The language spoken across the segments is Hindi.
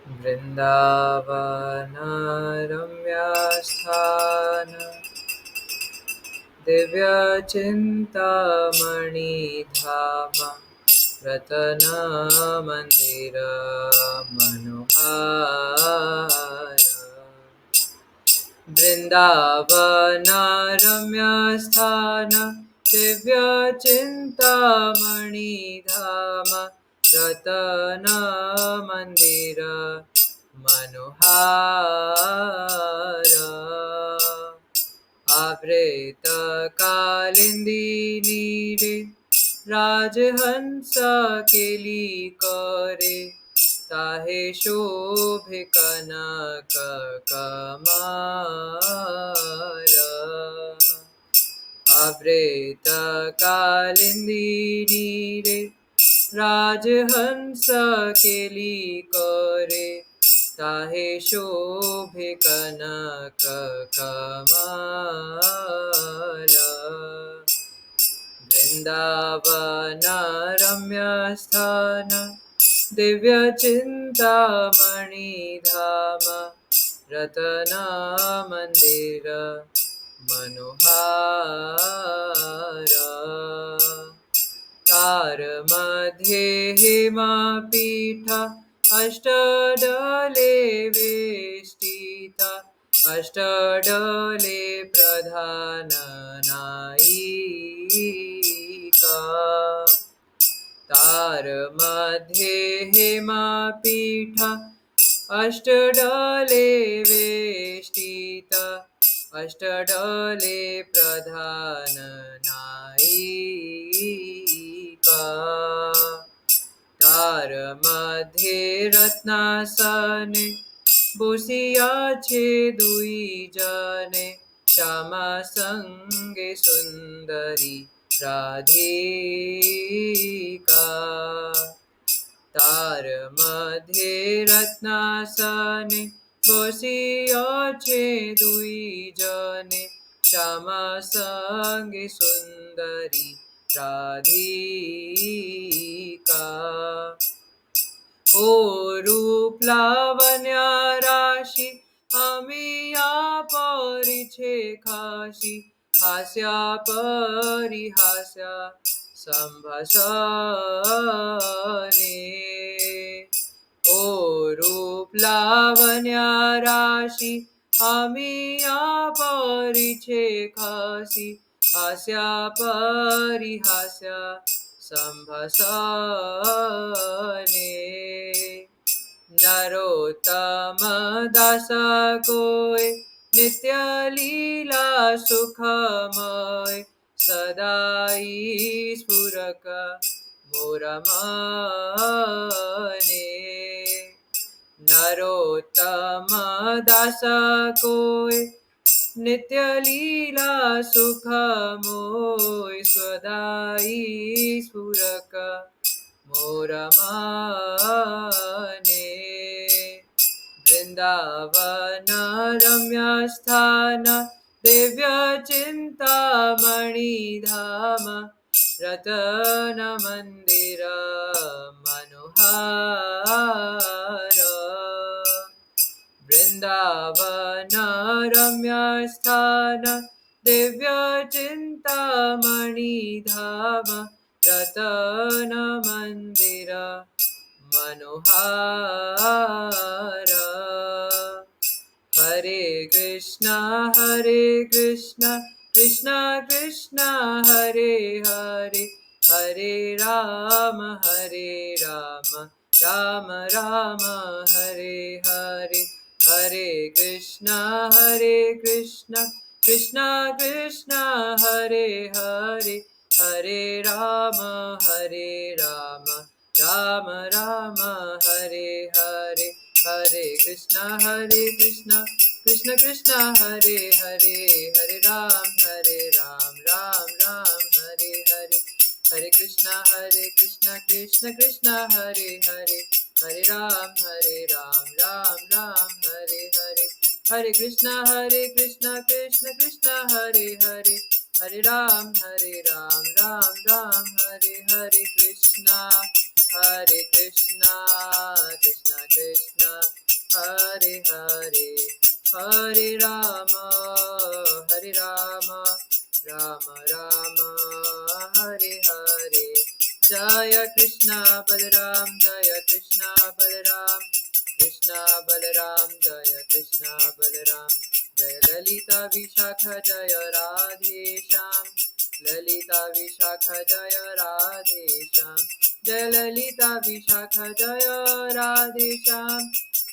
वृन्दावनरम्यस्थान दिव्यचिन्तामणिधाम रत्नमन्दिर मनोहार वृन्दावनरम्यस्थान दिव्यचिन्तामणिधाम रत्नमन्दिर मनोहार आवृतकालिन्दिनीरे राजहंस केली करे ताहे शोभे कनक कमार आवृतकालिन्दिनीरे राजहंस केली करे ताहे शोभे कनक कमाल वृन्दावन रम्यस्थान दिव्यचिन्तामणिधाम रत्नमन्दिर मनोहार तारमध्ये हेमपीठ अष्टदले वेष्टिता अष्टदले प्रधाननायिका तारमध्ये हेमपीठ अष्टदले वेष्टिता अष्टदले प्रधाननायिका तारमध्ये रत्नासने बसियाछे दुई जने श्यामा संगे सुंदरी राधिका तारमध्ये रत्नासने बसियाछे दुई जने श्यामा संगे सुंदरी राधिका ओ रूप लावण्य राशि अमिया परिछे खासी हास्या परिहास्या संभाषणे ओ रूप लावण्य राशि अमिया परिछे खासी हास्या परिहास्या संभाषणे नरोत्तम दास कोय नित्य लीला सुखमय सदाई स्फुरक मोर मने नरोत्तम दास कोय नित्य लीला सुखमोय सदाई स्फुरक मोर मने वृन्दावन रम्यस्थान दिव्यचिन्तामणिधाम रत्नमन्दिर मनोहार वृन्दावन रम्यस्थान दिव्यचिन्तामणिधाम रत्नमन्दिर मनोहार हरे कृष्ण कृष्ण कृष्ण हरे हरे हरे राम राम राम हरे हरे हरे कृष्ण कृष्ण कृष्ण हरे हरे हरे राम राम राम हरे हरे हरे कृष्ण कृष्ण कृष्ण हरे हरे हरे राम राम राम हरे हरे हरे कृष्ण कृष्ण कृष्ण हरे हरे हरे राम राम राम हरे हरे हरे कृष्ण कृष्ण कृष्ण हरे हरे हरे राम राम राम हरे हरे कृष्ण कृष्ण कृष्ण कृष्ण बलराम कृष्ण बलराम जय कृष्ण बलराम जय ललिता विशाखा जय राधे श्याम ललिता विशाखा जय राधे श्याम जय ललिता विशाखा जय राधे श्याम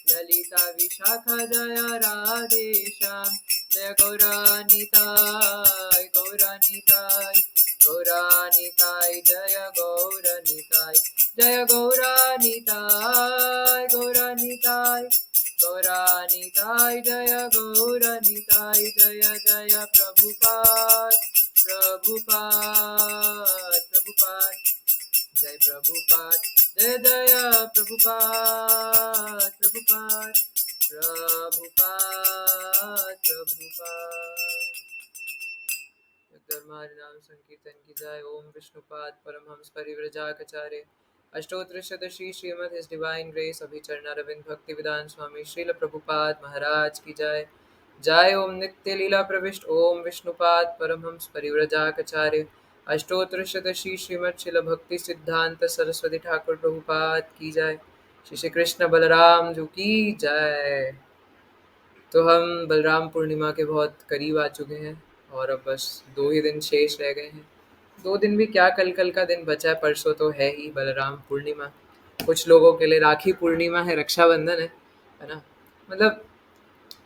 ललिता विशाखा जय राधे श्याम जय गौरानिताय गौरानिताय गौरानिताय जय गौरानिताय जय गौरानिताय गौरानिताय गौरानिताय जय गौरानिताय जय जय प्रभुपाद प्रभुपाद प्रभुपाद जय प्रभुपाद जय जय प्रभुपाद प्रभुपाद प्रभुपाद प्रभुपाद धर्मारि नाम संकीर्तन की जय। ओम विष्णुपाद परमहंस परिव्रजाचार्य अष्टोत्तर शतश्री श्रीमद हिज डिवाइन ग्रेस अभिचरणारविंद भक्ति विदान स्वामी श्रील प्रभुपाद महाराज की जय। जय ओम नित्य लीला प्रविष्ट ओम विष्णुपाद परमहंस परिव्रजाचार्य अष्टोत्तर शतश्री श्रीमद शिल भक्ति सिद्धांत सरस्वती ठाकुर प्रभुपाद की जय। श्री श्री कृष्ण बलराम जी की जय। तो हम बलराम पूर्णिमा के बहुत करीब आ चुके हैं और अब बस 2 ही दिन शेष रह गए हैं। 2 दिन भी क्या, कल का दिन बचा है, परसों तो है ही बलराम पूर्णिमा। कुछ लोगों के लिए राखी पूर्णिमा है, रक्षाबंधन है ना। मतलब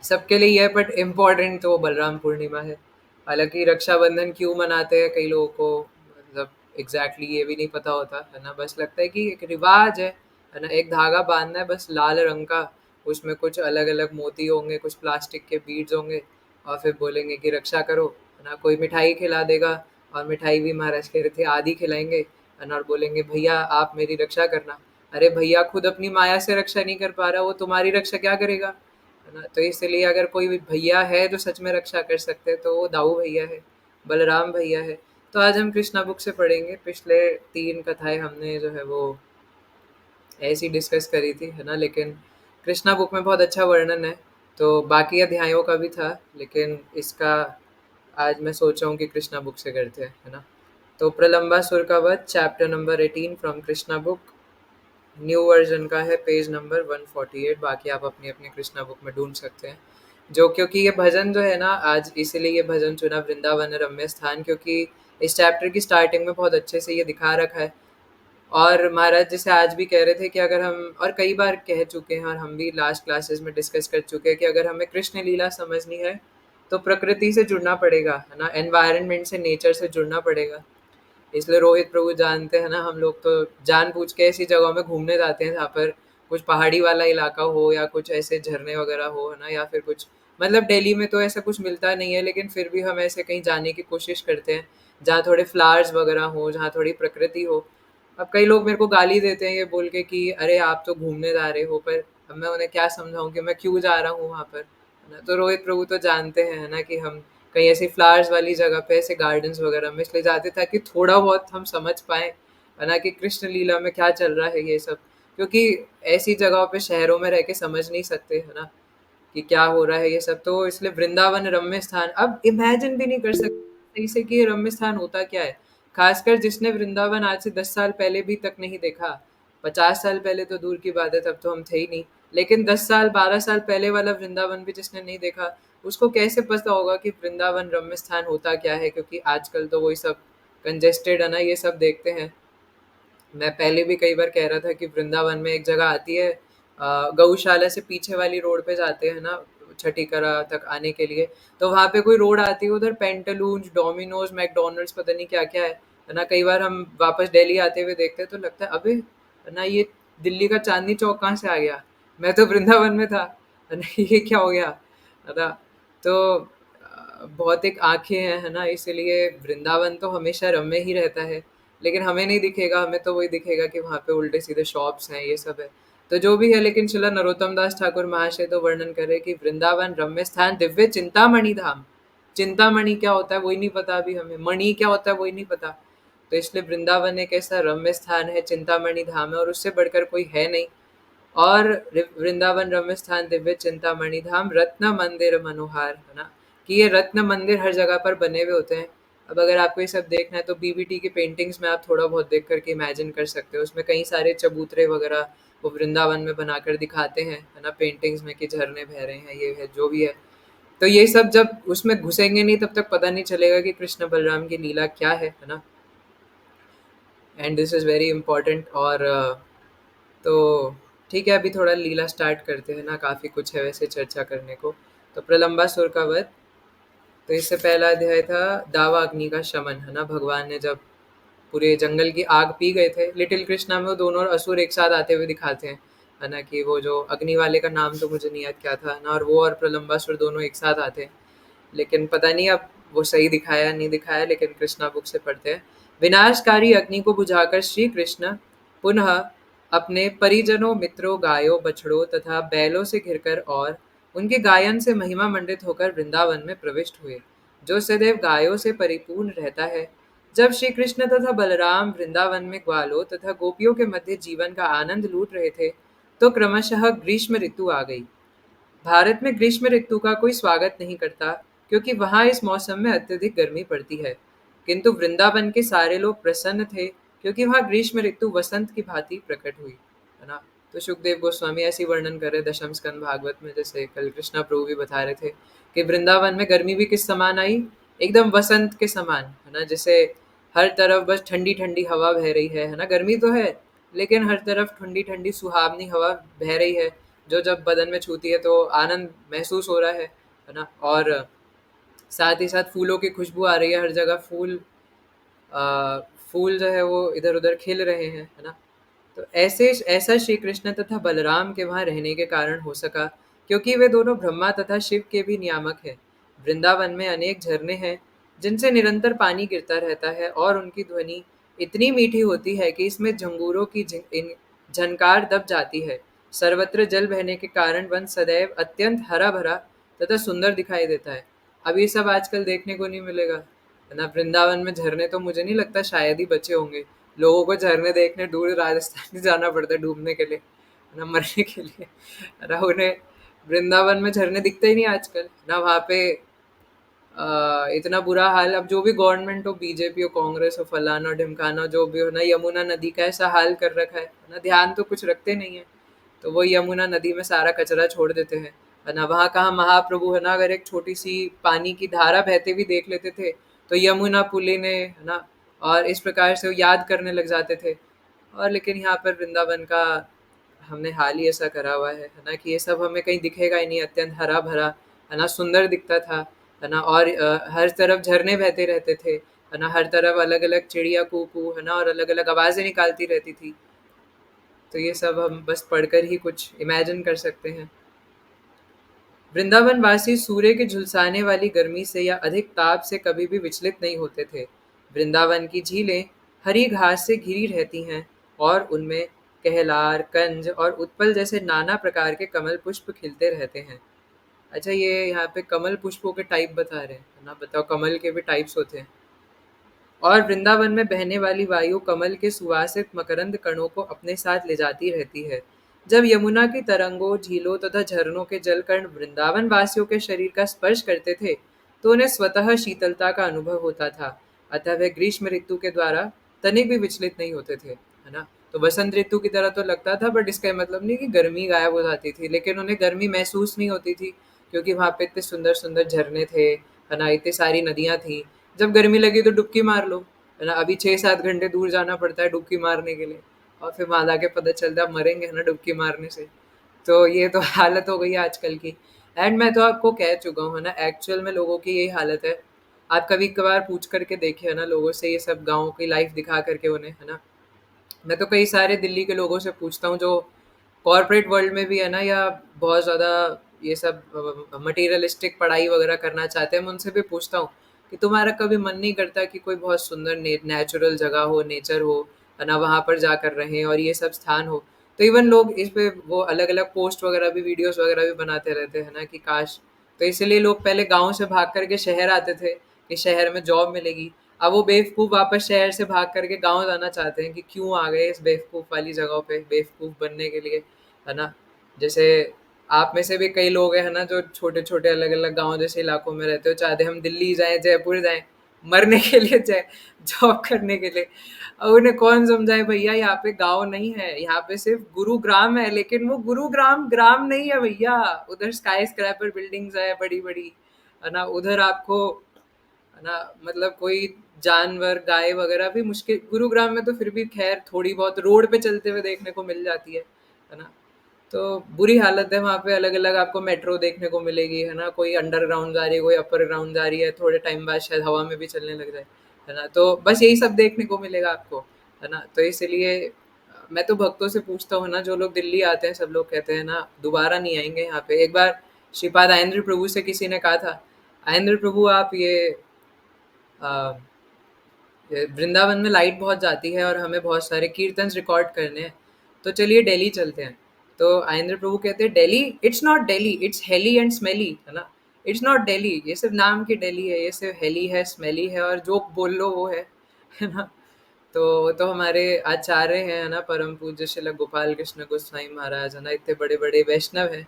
सबके लिए ये है, बट इम्पोर्टेंट तो बलराम पूर्णिमा है। हालांकि रक्षाबंधन क्यों मनाते हैं कई लोगों को मतलब एग्जैक्टली ये भी नहीं पता होता है ना। बस लगता है कि एक रिवाज है ना, एक धागा बांधना है बस लाल रंग का, उसमें कुछ अलग अलग मोती होंगे, कुछ प्लास्टिक के बीड्स होंगे और फिर बोलेंगे कि रक्षा करो है ना। कोई मिठाई खिला देगा और मिठाई भी महाराज कह रहे थे आधी खिलाएंगे है ना, और बोलेंगे भैया आप मेरी रक्षा करना। अरे भैया खुद अपनी माया से रक्षा नहीं कर पा रहा, वो तुम्हारी रक्षा क्या करेगा है ना। तो इसलिए अगर कोई भी भैया है जो सच में रक्षा कर सकते हैं तो वो दाऊ भैया है, बलराम भैया है। तो आज हम कृष्णा बुक से पढ़ेंगे। पिछले 3 कथाएं हमने जो है वो ऐसी डिस्कस करी थी है ना, लेकिन कृष्णा बुक में बहुत अच्छा वर्णन है तो बाकी अध्यायों का भी था, लेकिन इसका आज मैं सोच रहा हूँ कि कृष्णा बुक से करते हैं है ना। तो प्रलंबासुर का वध chapter number 18 from Krishna book. New version का है पेज नंबर 148। बाकी आप अपनी अपनी कृष्णा बुक में ढूंढ सकते हैं। जो क्योंकि ये भजन जो है ना आज इसीलिए ये भजन चुना वृंदावन रम्य स्थान, क्योंकि इस चैप्टर की स्टार्टिंग में बहुत अच्छे से ये दिखा रखा है। और महाराज जैसे आज भी कह रहे थे कि अगर हम, और कई बार कह चुके हैं और हम भी लास्ट क्लासेस में डिस्कस कर चुके हैं कि अगर हमें कृष्ण लीला समझनी है तो प्रकृति से जुड़ना पड़ेगा है ना, एनवायरनमेंट से, नेचर से जुड़ना पड़ेगा। इसलिए रोहित प्रभु जानते हैं ना, हम लोग तो जानबूझ के ऐसी जगहों में घूमने जाते हैं जहाँ पर कुछ पहाड़ी वाला इलाका हो या कुछ ऐसे झरने वगैरह हो है ना, या फिर कुछ मतलब दिल्ली में तो ऐसा कुछ मिलता नहीं है, लेकिन फिर भी हम ऐसे कहीं जाने की कोशिश करते हैं जहाँ थोड़े फ्लावर्स वगैरह हो, जहाँ थोड़ी प्रकृति हो। अब कई लोग मेरे को गाली देते हैं ये बोल के कि अरे आप तो घूमने जा रहे हो, पर अब मैं उन्हें क्या समझाऊं कि मैं क्यों जा रहा हूँ वहाँ पर है ना। तो रोहित प्रभु तो जानते हैं है ना कि हम कहीं ऐसी फ्लावर्स वाली जगह पे, ऐसे गार्डन्स वगैरह में इसलिए जाते ताकि थोड़ा बहुत हम समझ पाए है ना कि कृष्ण लीला में क्या चल रहा है ये सब। क्योंकि ऐसी जगहों पे शहरों में रह के समझ नहीं सकते है ना कि क्या हो रहा है ये सब। तो इसलिए वृंदावन रम्य स्थान अब इमेजिन भी नहीं कर सकते सही से कि ये रम्य स्थान होता क्या है। खासकर जिसने वृंदावन आज से 10 साल पहले भी तक नहीं देखा, 50 साल पहले तो दूर की बात है, तब तो हम थे ही नहीं। लेकिन 10 साल 12 साल पहले वाला वृंदावन भी जिसने नहीं देखा उसको कैसे पता होगा कि वृंदावन रम्य स्थान होता क्या है। क्योंकि आजकल तो वही सब कंजेस्टेड है ना, ये सब देखते हैं। मैं पहले भी कई बार कह रहा था कि वृंदावन में एक जगह आती है, गौशाला से पीछे वाली रोड पे जाते हैं ना छठी करा तक आने के लिए, तो वहाँ पे कोई रोड आती है उधर पेंटालून्स, डोमिनोज, मैकडोनल्ड्स, पता नहीं क्या क्या है ना। कई बार हम वापस दिल्ली आते हुए देखते हैं तो लगता है अबे है ना, ये दिल्ली का चांदनी चौक कहाँ से आ गया, मैं तो वृंदावन में था है ना, ये क्या हो गया है ना। तो भौतिक आंखें हैं है ना, इसीलिए वृंदावन तो हमेशा रम्य ही रहता है, लेकिन हमें नहीं दिखेगा, हमें तो वही दिखेगा कि वहाँ पे उल्टे सीधे शॉप्स हैं, ये सब है। तो जो भी है, लेकिन शिला नरोत्तम दास ठाकुर महाशय तो वर्णन करे कि वृंदावन रम्य स्थान दिव्य चिंतामणि धाम। चिंतामणि क्या होता है वही नहीं पता अभी हमें, मणि क्या होता है वही नहीं पता। तो इसलिए वृंदावन एक ऐसा रम्य स्थान है, चिंतामणि धाम है, और उससे बढ़कर कोई है नहीं। और वृंदावन रम्य स्थान दिव्य चिंतामणि धाम रत्न मंदिर मनोहार है ना, कि ये रत्न मंदिर हर जगह पर बने हुए होते हैं। अब अगर आपको ये सब देखना है तो बीबीटी की पेंटिंग्स में आप थोड़ा बहुत देख करके इमेजिन कर सकते हो, उसमें कई सारे चबूतरे वगैरह वो वृंदावन में बनाकर दिखाते हैं, है ना, पेंटिंग्स में कि झरने बह रहे हैं, ये है जो भी है। तो ये सब जब उसमें घुसेंगे नहीं तब तक पता नहीं चलेगा कि कृष्ण बलराम की लीला क्या है ना। And this is very important. और तो ठीक है, अभी थोड़ा लीला स्टार्ट करते हैं ना, काफ़ी कुछ है वैसे चर्चा करने को। तो प्रलंबासुर का वध। तो इससे पहला अध्याय था दावा अग्नि का शमन, है ना, भगवान ने जब पूरे जंगल की आग पी गए थे। लिटिल कृष्णा में वो दोनों असुर एक साथ आते हुए दिखाते हैं, है ना, कि वो जो अग्नि वाले का नाम तो मुझे नहीं याद क्या था ना, और वो और प्रलंबासुर दोनों एक साथ आते हैं। लेकिन पता नहीं अब वो सही दिखाया नहीं दिखाया, लेकिन कृष्णा बुक से पढ़ते हैं। विनाशकारी अग्नि को बुझाकर श्री कृष्ण पुनः अपने परिजनों, मित्रों, गायों, बछड़ों तथा बैलों से घिरकर और उनके गायन से महिमा मंडित होकर वृंदावन में प्रविष्ट हुए, जो सदैव गायों से परिपूर्ण रहता है। जब श्री कृष्ण तथा बलराम वृंदावन में ग्वालों तथा गोपियों के मध्य जीवन का आनंद लूट रहे थे, तो क्रमशः ग्रीष्म ऋतु आ गई। भारत में ग्रीष्म ऋतु का कोई स्वागत नहीं करता, क्योंकि वहाँ इस मौसम में अत्यधिक गर्मी पड़ती है। किंतु वृंदावन के सारे लोग प्रसन्न थे, क्योंकि वहाँ ग्रीष्म ऋतु वसंत की भांति प्रकट हुई, है ना। तो सुखदेव गोस्वामी ऐसी वर्णन कर रहे दशम स्कंद भागवत में, जैसे कल कृष्णा प्रभु भी बता रहे थे कि वृंदावन में गर्मी भी किस समान आई, एकदम वसंत के समान, है ना। जैसे हर तरफ बस ठंडी ठंडी हवा बह रही है ना, गर्मी तो है लेकिन हर तरफ ठंडी ठंडी सुहावनी हवा बह रही है, जो जब बदन में छूती है तो आनंद महसूस हो रहा है ना। और साथ ही साथ फूलों की खुशबू आ रही है, हर जगह फूल जो है वो इधर उधर खिल रहे हैं, है ना। तो ऐसा श्री कृष्ण तथा बलराम के वहाँ रहने के कारण हो सका, क्योंकि वे दोनों ब्रह्मा तथा शिव के भी नियामक हैं। वृंदावन में अनेक झरने हैं, जिनसे निरंतर पानी गिरता रहता है, और उनकी ध्वनि इतनी मीठी होती है कि इसमें झंगूरों की झनकार दब जाती है। सर्वत्र जल बहने के कारण वन सदैव अत्यंत हरा भरा तथा सुंदर दिखाई देता है। अब ये सब आजकल देखने को नहीं मिलेगा, है ना। वृंदावन में झरने तो मुझे नहीं लगता शायद ही बचे होंगे। लोगों को झरने देखने दूर राजस्थान ही जाना पड़ता है डूबने के लिए, है ना, मरने के लिए, है ना। उन्हें वृंदावन में झरने दिखते ही नहीं आजकल ना। वहाँ पे इतना बुरा हाल, अब जो भी गवर्नमेंट हो, बीजेपी हो, कांग्रेस हो, फलाना ढिमकाना जो भी हो ना, यमुना नदी का ऐसा हाल कर रखा है ना, ध्यान तो कुछ रखते नहीं है। तो वो यमुना नदी में सारा कचरा छोड़ देते हैं, है ना। वहाँ कहाँ महाप्रभु, है ना, अगर एक छोटी सी पानी की धारा बहते हुए देख लेते थे तो यमुना पुली ने, है ना, और इस प्रकार से वो याद करने लग जाते थे। और लेकिन यहाँ पर वृंदावन का हमने हाल ही ऐसा करा हुआ है ना, कि ये सब हमें कहीं दिखेगा ही नहीं, अत्यंत हरा भरा, है ना, सुंदर दिखता था, है ना। और हर तरफ झरने बहते रहते थे, है ना, हर तरफ अलग अलग चिड़िया कू कू, है ना, और अलग अलग आवाज़ें निकालती रहती थी। तो ये सब हम बस पढ़कर ही कुछ इमेजिन कर सकते हैं। वृंदावन वासी सूर्य के झुलसाने वाली गर्मी से या अधिक ताप से कभी भी विचलित नहीं होते थे। वृंदावन की झीलें हरी घास से घिरी रहती हैं, और उनमें कहलार, कंज और उत्पल जैसे नाना प्रकार के कमल पुष्प खिलते रहते हैं। अच्छा, ये यहाँ पे कमल पुष्पों के टाइप बता रहे हैं, है ना। बताओ, कमल के भी टाइप्स होते हैं। और वृंदावन में बहने वाली वायु कमल के सुवासित मकरंद कणों को अपने साथ ले जाती रहती है। जब यमुना की तरंगों, झीलों तथा झरनों के जलकण वृंदावन वासियों के शरीर का स्पर्श करते थे, तो उन्हें स्वतः शीतलता का अनुभव होता था। अतः वे ग्रीष्म ऋतु के द्वारा तनिक भी विचलित नहीं होते थे, है ना। तो बसंत ऋतु की तरह तो लगता था, बट इसका ये मतलब नहीं कि गर्मी गायब हो जाती थी, लेकिन उन्हें गर्मी महसूस नहीं होती थी, क्योंकि वहाँ पे इतने सुंदर सुंदर झरने थे, है ना, इतनी सारी नदियाँ थी। जब गर्मी लगी तो डुबकी मार लो, है ना। अभी 6-7 घंटे दूर जाना पड़ता है डुबकी मारने के लिए, और फिर वहाँ जाके पता चलता है मरेंगे, है ना, डुबकी मारने से। तो ये तो हालत हो गई है आजकल की। एंड मैं तो आपको कह चुका हूँ, है ना, एक्चुअल में लोगों की यही हालत है। आप कभी कभार पूछ करके देखिए, है ना, लोगों से ये सब गाँव की लाइफ दिखा करके उन्हें, है ना। मैं तो कई सारे दिल्ली के लोगों से पूछता हूँ जो कॉर्पोरेट वर्ल्ड में भी है ना, या बहुत ज़्यादा ये सब मटेरियलिस्टिक पढ़ाई वगैरह करना चाहते हैं। मैं उनसे भी पूछता हूँ कि तुम्हारा कभी मन नहीं करता कि कोई बहुत सुंदर नेचुरल जगह हो, नेचर हो, है ना, वहाँ पर जाकर रहें और ये सब स्थान हो। तो इवन लोग इस पे वो अलग अलग पोस्ट वगैरह भी, वीडियोस वगैरह भी बनाते रहते हैं ना, कि काश। तो इसीलिए लोग पहले गाँव से भाग करके शहर आते थे कि शहर में जॉब मिलेगी। अब वो बेवकूफ़ वापस शहर से भाग करके गाँव जाना चाहते हैं कि क्यों आ गए इस बेवकूफ़ वाली जगहों पे बेवकूफ़ बनने के लिए, है ना। जैसे आप में से भी कई लोग हैं, है ना, जो छोटे छोटे अलग अलग गाँव जैसे इलाकों में रहते हो, चाहते हम दिल्ली जाएं, जयपुर जाएं, मरने के लिए चाहे जॉब करने के लिए। अब उन्हें कौन समझाए भैया, यहाँ पे गाँव नहीं है, यहाँ पे सिर्फ गुरुग्राम है, लेकिन वो गुरुग्राम ग्राम नहीं है भैया। उधर स्काई स्क्रैपर बिल्डिंग्स है बड़ी बड़ी, है ना। उधर आपको, है ना, मतलब कोई जानवर गाय वगैरह भी मुश्किल, गुरुग्राम में तो फिर भी खैर थोड़ी बहुत रोड पे चलते हुए देखने को मिल जाती है ना। तो बुरी हालत है वहाँ पे, अलग अलग आपको मेट्रो देखने को मिलेगी, है ना। कोई अंडरग्राउंड जा रही है, कोई अपर ग्राउंड जा रही है, थोड़े टाइम बाद शायद हवा में भी चलने लग जाए, है ना। तो बस यही सब देखने को मिलेगा आपको, है ना। तो इसलिए मैं तो भक्तों से पूछता हूँ ना, जो लोग दिल्ली आते हैं सब लोग कहते हैं ना दोबारा नहीं आएंगे यहाँ पे। एक बार श्रीपाद आयेंद्र प्रभु से किसी ने कहा था, आयेंद्र प्रभु आप ये वृंदावन में लाइट बहुत जाती है और हमें बहुत सारे कीर्तन रिकॉर्ड करने हैं, तो चलिए दिल्ली चलते हैं। तो आयेंद्र प्रभु कहते हैं Delhi, it's not Delhi, it's hilly and smelly, है ना। इट्स नॉट दिल्ली, ये सिर्फ नाम की दिल्ली है, ये सिर्फ हेली है, स्मेली है, और जो बोल लो वो है ना। तो हमारे आचार्य हैं, है ना, परम पूज्य श्रील गोपाल कृष्ण गोस्वामी महाराज, है ना, इतने बड़े बड़े वैष्णव हैं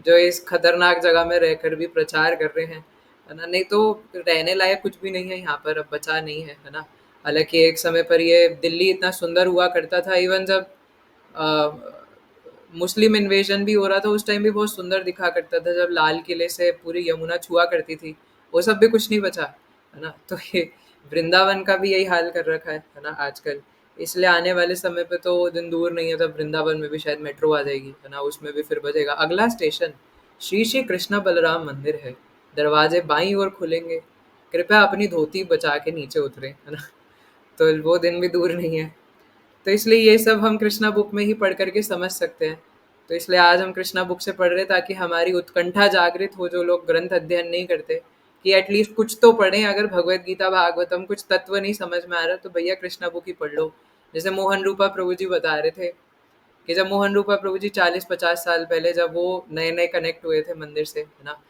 जो इस खतरनाक जगह में रहकर भी प्रचार कर रहे हैं, है ना। नहीं तो रहने लायक कुछ भी नहीं है यहाँ पर, अब बचा नहीं है ना। हालांकि एक समय पर ये दिल्ली इतना सुंदर हुआ करता था, इवन जब मुस्लिम इन्वेजन भी हो रहा था उस टाइम भी बहुत सुंदर दिखा करता था, जब लाल किले से पूरी यमुना छुआ करती थी। वो सब भी कुछ नहीं बचा, है ना। तो ये वृंदावन का भी यही हाल कर रखा है ना आजकल। इसलिए आने वाले समय पे तो वो दिन दूर नहीं है तब वृंदावन में भी शायद मेट्रो आ जाएगी, है ना। उसमें भी फिर बजेगा अगला स्टेशन, श्री श्री कृष्ण बलराम मंदिर है, दरवाजे बाईं ओर खुलेंगे, कृपया अपनी धोती बचा के नीचे उतरे, है ना। तो वो दिन भी दूर नहीं है। तो इसलिए ये सब हम कृष्णा बुक में ही पढ़ करके समझ सकते हैं। तो इसलिए आज हम कृष्णा बुक से पढ़ रहे हैं ताकि हमारी उत्कंठा जागृत हो, जो लोग ग्रंथ अध्ययन नहीं करते, कि एटलीस्ट कुछ तो पढ़ें। अगर भगवत गीता भागवतम कुछ तत्व नहीं समझ में आ रहा तो भैया कृष्णा बुक ही पढ़ लो। जैसे मोहन रूपा प्रभु जी बता रहे थे कि जब मोहन रूपा प्रभु जी 40-50 साल पहले जब वो नए नए कनेक्ट हुए थे मंदिर से, है ना,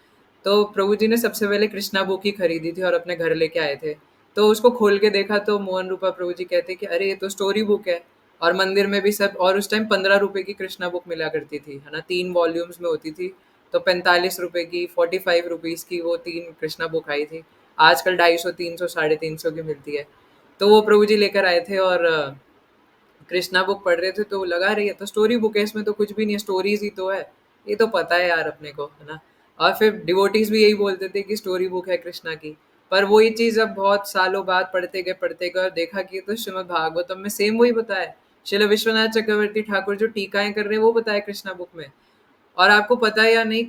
तो प्रभु जी ने सबसे पहले कृष्णा बुक ही खरीदी थी और अपने घर लेके आए थे। तो उसको खोल के देखा तो मोहन रूपा प्रभु जी कहते कि अरे ये तो स्टोरी बुक है। और मंदिर में भी सब, और उस टाइम 15 रुपए की कृष्णा बुक मिला करती थी, है ना, 3 वॉल्यूम्स में होती थी। तो 45 रुपए की, 45 रुपीज की वो 3 कृष्णा बुक आई थी। आजकल 250, 300, 350 की मिलती है। तो वो प्रभु जी लेकर आए थे और कृष्णा बुक पढ़ रहे थे, तो लगा रही है तो स्टोरी बुक है, इसमें तो कुछ भी नहीं है, स्टोरीज ही तो है, ये तो पता है यार अपने को, है ना। और फिर डिवोटीज भी यही बोलते थे कि स्टोरी बुक है कृष्णा की। पर वही चीज अब बहुत सालों बाद पढ़ते गए और देखा कि ये तो श्रीमद् भागवतम में सेम वही बताया है। श्रील विश्वनाथ चक्रवर्ती ठाकुर जो टीकाएं कर रहे हैं वो बताया कृष्णा बुक में। और आपको पता है या नहीं,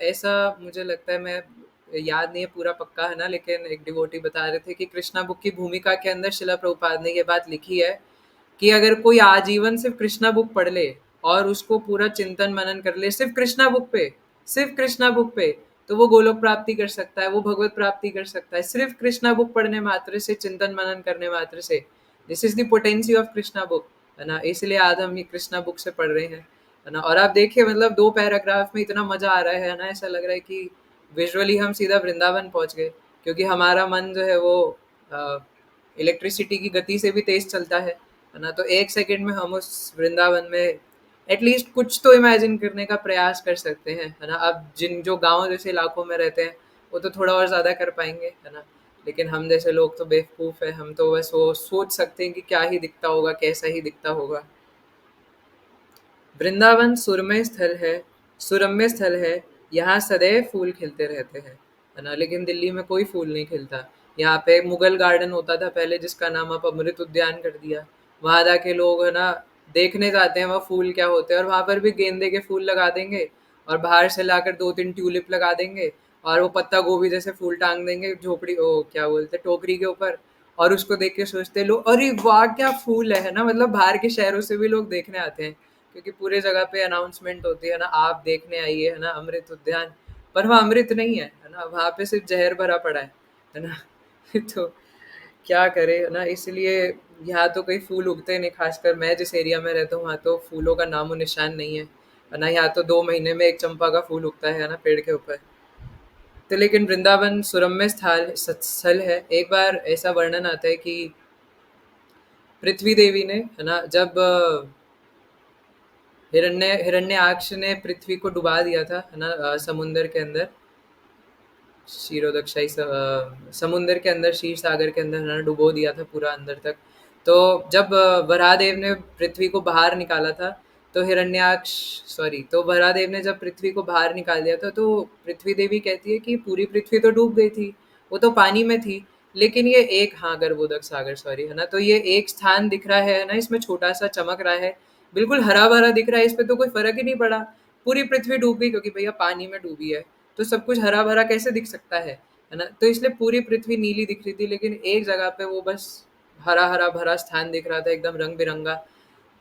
ऐसा मुझे लगता है, मैं याद नहीं है पूरा पक्का, है ना, लेकिन एक डिवोटी बता रहे थे कि कृष्णा बुक की भूमिका के अंदर शिला प्रभुपाद ने ये बात लिखी है कि अगर कोई आजीवन सिर्फ कृष्णा बुक पढ़ ले और उसको पूरा चिंतन मनन कर ले सिर्फ कृष्णा बुक पे, सिर्फ कृष्णा बुक पे, तो वो गोलोक प्राप्ति कर सकता है, वो भगवत प्राप्ति कर सकता है, सिर्फ कृष्णा बुक पढ़ने मात्र से, चिंतन मनन करने मात्र से। This is the potency of Krishna book, है ना। इसलिए आज हम ये कृष्णा बुक से पढ़ रहे हैं, है ना। और आप देखिए मतलब 2 पैराग्राफ में इतना मजा आ रहा है ना, ऐसा लग रहा है कि विजुअली हम सीधा वृंदावन पहुंच गए, क्योंकि हमारा मन जो है वो इलेक्ट्रिसिटी की गति से भी तेज चलता है ना। तो 1 सेकंड में हम उस वृंदावन में एटलीस्ट कुछ तो इमेजिन करने का प्रयास कर सकते हैं, है ना। अब जिन जो गांव जैसे इलाकों में रहते हैं वो तो थोड़ा और ज़्यादा कर पाएंगे, है ना। लेकिन हम जैसे लोग तो बेवकूफ़ है, हम तो बस वो सोच सकते हैं कि क्या ही दिखता होगा, कैसा ही दिखता होगा। वृंदावन सुरमय स्थल है, सुरम्य स्थल है, यहाँ सदैव फूल खिलते रहते हैं, है ना। लेकिन दिल्ली में कोई फूल नहीं खिलता। यहाँ पे मुगल गार्डन होता था पहले, जिसका नाम आप अमृत उद्यान कर दिया। वहाँ जाके लोग, है ना, देखने जाते हैं वहाँ फूल क्या होते हैं, और वहाँ पर भी गेंदे के फूल लगा देंगे और बाहर से लाकर 2-3 ट्यूलिप लगा देंगे और वो पत्ता गोभी जैसे फूल टांग देंगे झोपड़ी, ओ क्या बोलते हैं, टोकरी के ऊपर। और उसको देख के सोचते हैं लोग, अरे वाह क्या फूल है ना। मतलब बाहर के शहरों से भी लोग देखने आते हैं, क्योंकि पूरे जगह पे अनाउंसमेंट होती है ना, आप देखने आइए, है ना, अमृत उद्यान। पर वहाँ अमृत नहीं है ना, वहाँ पे सिर्फ जहर भरा पड़ा है ना। तो क्या करे, है ना। इसलिए यहाँ तो कोई फूल उगते नहीं, खासकर मैं जिस एरिया में रहता हूँ वहाँ तो फूलों का नामो निशान नहीं है ना। यहाँ तो 2 महीने में एक चंपा का फूल उगता है ना पेड़ के ऊपर। तो लेकिन वृंदावन सुरम्य स्थल है। एक बार ऐसा वर्णन आता है कि पृथ्वी देवी ने, है ना, जब हिरण्याक्ष ने पृथ्वी को डुबा दिया था, है ना, समुंदर के अंदर। क्षीरोदक्षाई समुंदर के अंदर, क्षीर सागर के अंदर है ना डुबो दिया था पूरा अंदर तक। तो जब वराहदेव ने पृथ्वी को बाहर निकाला था, तो हिरण्याक्ष सॉरी तो वराहदेव ने जब पृथ्वी को बाहर निकाल दिया था, तो पृथ्वी देवी कहती है कि पूरी पृथ्वी तो डूब गई थी, वो तो पानी में थी। लेकिन ये एक, हाँ, गर्भोदक सागर सॉरी, है ना, तो ये एक स्थान दिख रहा है ना, इसमें छोटा सा चमक रहा है, बिल्कुल हरा भरा दिख रहा है, इस पे तो कोई फर्क ही नहीं पड़ा। पूरी पृथ्वी डूब गई क्योंकि भैया पानी में डूबी है, तो सब कुछ हरा भरा कैसे दिख सकता है ना। तो इसलिए पूरी पृथ्वी नीली दिख रही थी, लेकिन एक जगह पे वो बस हरा हरा भरा स्थान दिख रहा था, एकदम रंग बिरंगा।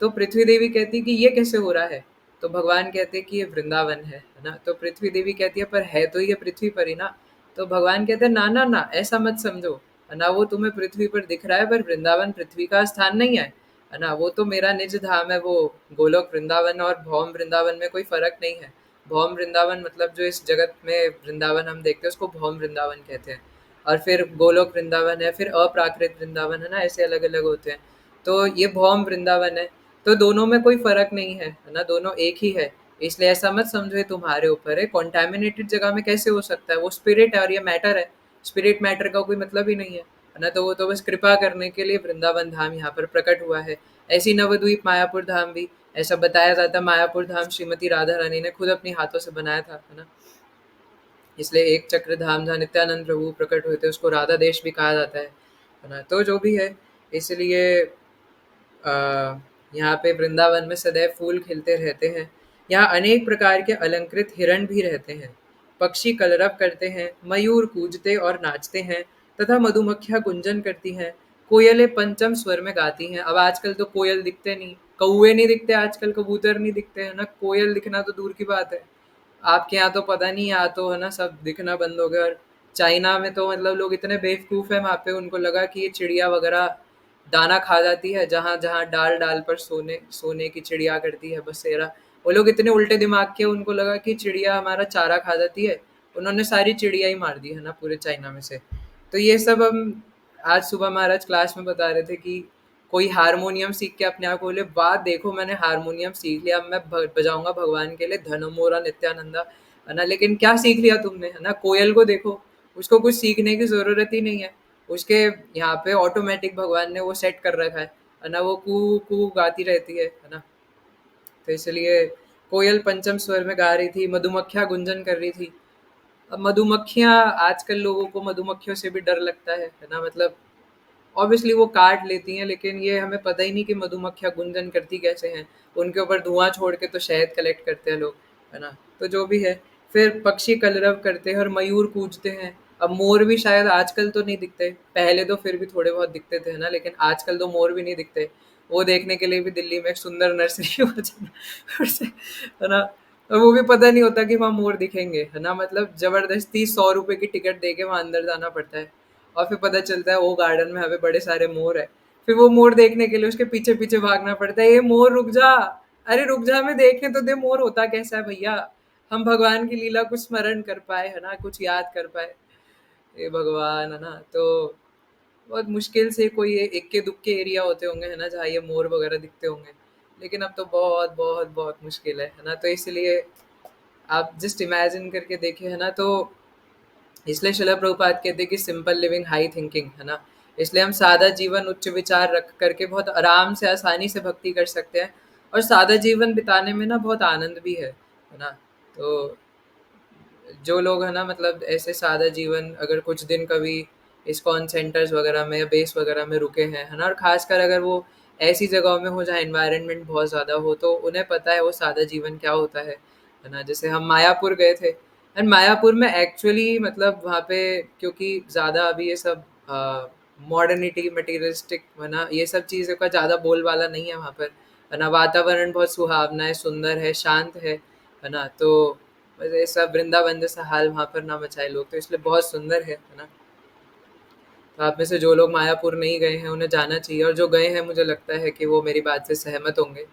तो पृथ्वी देवी कहती कि ये कैसे हो रहा है। तो भगवान कहते कि ये वृंदावन है ना। तो पृथ्वी देवी कहती है पर है तो ये पृथ्वी पर ही ना। तो भगवान कहते हैं ना ना ना, ऐसा मत समझो, है ना, वो तुम्हें पृथ्वी पर दिख रहा है, पर वृंदावन पृथ्वी का स्थान नहीं है ना, वो तो मेरा निज धाम है, वो गोलोक वृंदावन और भौम वृंदावन में कोई फर्क नहीं है। भौम वृंदावन मतलब जो इस जगत में वृंदावन हम देखते हैं उसको भौम वृंदावन कहते हैं, और फिर गोलोक वृंदावन है, फिर अप्राकृत वृंदावन है ना, ऐसे अलग अलग होते हैं। तो ये भौम वृंदावन है, तो दोनों में कोई फर्क नहीं है ना, दोनों एक ही है। इसलिए ऐसा मत समझो ये तुम्हारे ऊपर है, कॉन्टेमिनेटेड जगह में कैसे हो सकता है, वो स्पिरिट है और ये मैटर है। स्पिरिट मैटर का कोई मतलब ही नहीं है ना। तो वो तो बस कृपा करने के लिए वृंदावन धाम यहाँ पर प्रकट हुआ है। ऐसी नवद्वीप मायापुर धाम भी ऐसा बताया जाता है, मायापुर धाम श्रीमती राधा रानी ने खुद अपनी हाथों से बनाया था, है ना। इसलिए एक चक्र धाम जहाँ नित्यानंद प्रभु प्रकट हुए थे उसको राधा देश भी कहा जाता है ना। तो जो भी है, इसलिए अ, यहाँ पे वृंदावन में सदैव फूल खिलते रहते हैं। यहाँ अनेक प्रकार के अलंकृत हिरण भी रहते हैं, पक्षी कलरव करते हैं, मयूर कूजते और नाचते हैं, तथा मधुमक्खियाँ गुंजन करती हैं, कोयलें पंचम स्वर में गाती हैं। अब आजकल तो कोयल दिखते नहीं, कौवे नहीं दिखते आजकल, कबूतर नहीं दिखते, है ना, कोयल दिखना तो दूर की बात है। आपके यहाँ तो पता नहीं, यहाँ तो है ना सब दिखना बंद हो गया। और चाइना में तो मतलब लोग इतने बेवकूफ़ हैं वहाँ पे, उनको लगा कि ये चिड़िया वगैरह दाना खा जाती है, जहाँ जहाँ डाल डाल पर सोने सोने की चिड़िया करती है बसेरा। वो लोग इतने उल्टे दिमाग के, उनको लगा कि चिड़िया हमारा चारा खा जाती है, उन्होंने सारी चिड़िया ही मार दी है ना पूरे चाइना में से। तो ये सब हम आज सुबह महाराज क्लास में बता रहे थे कि कोई हारमोनियम सीख के अपने आप बोले वाह देखो मैंने हारमोनियम सीख लिया, अब मैं बजाऊंगा भगवान के लिए धन मोरा नित्यानंदा, है ना। लेकिन क्या सीख लिया तुमने, है ना, कोयल को देखो, उसको कुछ सीखने की जरूरत ही नहीं है। उसके यहाँ पे ऑटोमेटिक भगवान ने वो सेट कर रखा है ना, वो कू कू गाती रहती है ना। तो इसलिए कोयल पंचम स्वर में गा रही थी, मधुमक्खियाँ गुंजन कर रही थी। अब मधुमक्खियाँ, आजकल लोगों को मधुमक्खियों से भी डर लगता है ना, मतलब ऑब्वियसली वो काट लेती हैं, लेकिन ये हमें पता ही नहीं कि मधुमक्खियाँ गुंजन करती कैसे हैं। उनके ऊपर धुआं छोड़ के तो शहद कलेक्ट करते हैं लोग, है ना। तो जो भी है, फिर पक्षी कलरव करते हैं और मयूर कूजते हैं। अब मोर भी शायद आजकल तो नहीं दिखते, पहले तो फिर भी थोड़े बहुत दिखते थे, है ना, लेकिन आजकल तो मोर भी नहीं दिखते। वो देखने के लिए भी दिल्ली में एक सुंदर नर्सरी हो जाना है ना। और वो भी पता नहीं होता कि वहाँ मोर दिखेंगे, है ना, मतलब जबरदस्ती 100 रुपए की टिकट दे के वहाँ अंदर जाना पड़ता है। और फिर पता चलता है वो गार्डन में हमें बड़े सारे मोर है। फिर वो मोर देखने के लिए उसके पीछे पीछे भागना पड़ता है, ये मोर रुक जा, अरे रुक जा, हमें देखने तो दे मोर होता कैसा है भैया, हम भगवान की लीला कुछ स्मरण कर पाए, है ना, कुछ याद कर पाए। ये भगवान, है ना। तो बहुत मुश्किल से कोई इक्के दुक्के एरिया होते होंगे, है ना, जहाँ ये मोर वगैरह दिखते होंगे। लेकिन अब तो बहुत बहुत बहुत मुश्किल है ना। तो इसलिए आप जस्ट इमेजिन करके देखें, है ना। तो इसलिए शिला प्रभुपाद कहते हैं कि सिंपल लिविंग हाई थिंकिंग, है ना। इसलिए हम सादा जीवन उच्च विचार रख करके बहुत आराम से आसानी से भक्ति कर सकते हैं। और सादा जीवन बिताने में ना बहुत आनंद भी है ना। तो जो लोग है ना, मतलब ऐसे सादा जीवन अगर कुछ दिन कभी इस्कॉन सेंटर्स वगैरह में या बेस वगैरह में रुके हैं, है ना, और खासकर अगर वो ऐसी जगहों में हो जहाँ एनवायरनमेंट बहुत ज़्यादा हो, तो उन्हें पता है वो सादा जीवन क्या होता है ना। जैसे हम मायापुर गए थे, एंड मायापुर में एक्चुअली मतलब वहाँ पे क्योंकि ज़्यादा अभी ये सब मॉडर्निटी मटीरियलिस्टिक, है ना, ये सब चीज़ों का ज़्यादा बोलबाला नहीं है वहाँ पर, है ना। वातावरण बहुत सुहावना है, सुंदर है, शांत है ना। तो बस ऐसा वृंदावन जैसा हाल वहाँ पर ना मचाए लोग, तो इसलिए बहुत सुंदर है ना। तो आप में से जो लोग मायापुर नहीं गए हैं उन्हें जाना चाहिए, और जो गए हैं मुझे लगता है कि वो मेरी बात से सहमत होंगे,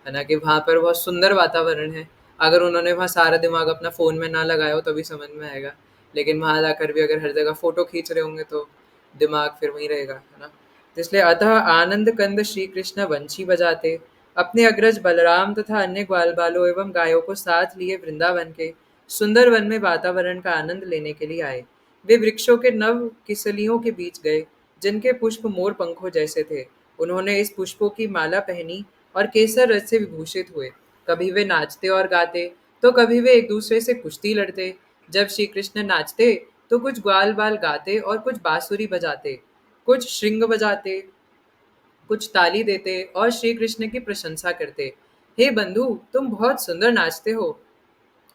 है ना, कि वहाँ पर बहुत सुंदर वातावरण है। अगर उन्होंने वहाँ सारा दिमाग अपना फ़ोन में ना लगाया हो तभी समझ में आएगा, लेकिन वहाँ जाकर भी अगर हर जगह फ़ोटो खींच रहे होंगे तो दिमाग फिर वहीं रहेगा, है ना। तो इसलिए अतः आनंद कंद श्री कृष्ण वंशी बजाते अपने अग्रज बलराम तथा अन्य ग्वाल बालों एवं गायों को साथ लिए वृंदावन के सुंदर वन में वातावरण का आनंद लेने के लिए आए। वे वृक्षों के नव किसलियों के बीच गए, जिनके पुष्प मोर पंखों जैसे थे। उन्होंने इस पुष्पों की माला पहनी और केसर रस से विभूषित हुए। कभी वे नाचते और गाते, तो कभी वे एक दूसरे से कुश्ती लड़ते। जब श्री कृष्ण नाचते, तो कुछ ग्वाल बाल गाते और कुछ बांसुरी बजाते, कुछ श्रृंग बजाते, कुछ ताली देते और श्री कृष्ण की प्रशंसा करते। हे बंधु, तुम बहुत सुंदर नाचते हो।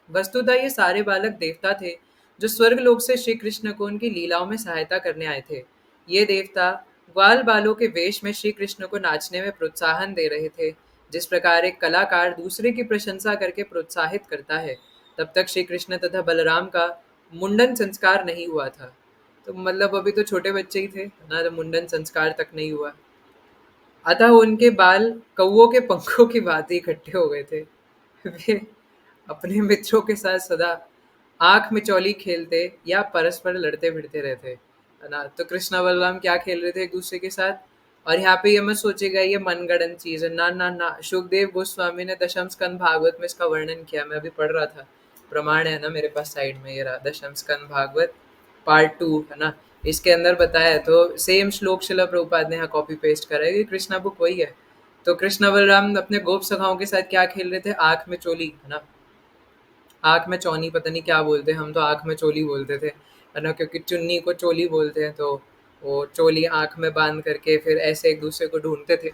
वस्तुतः ये सारे बालक देवता थे, जो स्वर्ग लोक से श्री कृष्ण को उनकी लीलाओं में सहायता करने आए थे। ये देवता ग्वाल बालों के वेश में श्री कृष्ण को नाचने में प्रोत्साहन दे रहे थे, जिस प्रकार एक कलाकार दूसरे की प्रशंसा करके प्रोत्साहित करता है। तब तक श्री कृष्ण तथा बलराम का मुंडन संस्कार नहीं हुआ था। तो मतलब अभी तो छोटे बच्चे ही थे ना, तो मुंडन संस्कार तक नहीं हुआ। अतः उनके बाल कौओं के पंखों की भांति इकट्ठे हो गए थे। वे अपने मित्रों के साथ सदा आंख मिचौली खेलते या परस्पर लड़ते भिड़ते रहते, है ना। तो कृष्णा बलराम क्या खेल रहे थे एक दूसरे के साथ। और यहाँ पे ये मत सोचेगा ये मनगढ़ंत चीज है, ना ना ना। सुखदेव गोस्वामी ने दशम स्कंद भागवत में इसका वर्णन किया, मैं अभी पढ़ रहा था। प्रमाण है ना मेरे पास साइड में, ये रहा दशम स्कंद भागवत पार्ट 2, है ना। इसके अंदर बताया है, तो सेम श्लोक शिला प्रभुपाद ने यहाँ कॉपी पेस्ट करा है कि कृष्णा बुक वही है। तो कृष्णा बलराम अपने गोप सखाओं के साथ क्या खेल रहे थे, आंख में चोली, है ना। आँख में चौनी पता नहीं क्या बोलते हैं, हम तो आँख में चोली बोलते थे, है ना, क्योंकि चुन्नी को चोली बोलते हैं। तो वो चोली आँख में बांध करके फिर ऐसे एक दूसरे को ढूंढते थे।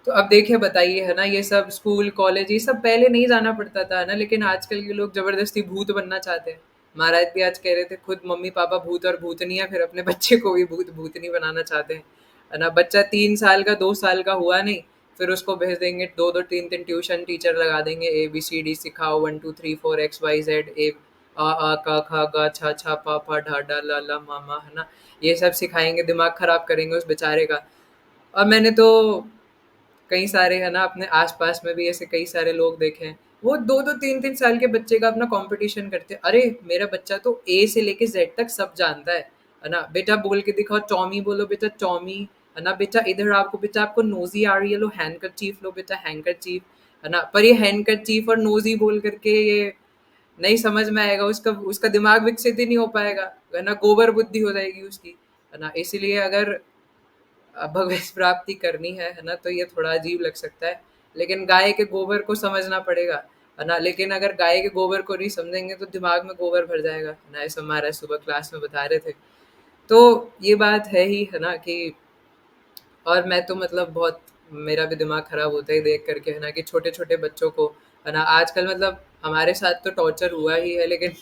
तो अब देखिए बताइए, है ना, ये सब स्कूल कॉलेज ये सब पहले नहीं जाना पड़ता था, है ना, लेकिन आजकल के लोग जबरदस्ती भूत बनना चाहते हैं। महाराज भी आज कह रहे थे खुद मम्मी पापा भूत और भूतनिया, फिर अपने बच्चे को भी भूत भूतनी बनाना चाहते हैं, है ना। बच्चा 3 साल का 2 साल का हुआ नहीं, फिर उसको भेज देंगे 2 2 3 3 ट्यूशन टीचर लगा देंगे, ABCD सिखाओ, 1 2 3 4 XYZ, ए आ का खा गा छा छा पा पा ढा डा ला ला मामा, है ना। ये सब सिखाएंगे, दिमाग खराब करेंगे उस बेचारे का। और मैंने तो कई सारे, है ना, अपने आसपास में भी ऐसे कई सारे लोग देखे हैं, वो 2 2 3 3 साल के बच्चे का अपना कंपटीशन करते हैं। अरे मेरा बच्चा तो A से लेके Z तक सब जानता है ना। बेटा बोल के दिखाओ, टॉमी बोलो बेटा टॉमी, है ना। बेटा इधर आपको, बेटा आपको नोजी आ रही है, लो हैंकरचीफ लो बेटा हैंकरचीफ, है ना। पर ये हैंकरचीफ और नोजी बोल करके ये नहीं समझ में आएगा, उसका उसका दिमाग विकसित ही नहीं हो पाएगा, है ना, गोबर बुद्धि हो जाएगी उसकी, है ना। इसलिए अगर भगवत प्राप्ति करनी है ना, तो ये थोड़ा अजीब लग सकता है, लेकिन गाय के गोबर को समझना पड़ेगा, है ना। लेकिन अगर गाय के गोबर को नहीं समझेंगे तो दिमाग में गोबर भर जाएगा, है ना। ऐसा हमारा सुबह क्लास में बता रहे थे। तो ये बात है ही, है ना, कि और मैं तो मतलब बहुत, मेरा भी दिमाग खराब होता है देख करके, है ना, कि छोटे छोटे बच्चों को, है ना, आजकल मतलब हमारे साथ तो टॉर्चर हुआ ही है, लेकिन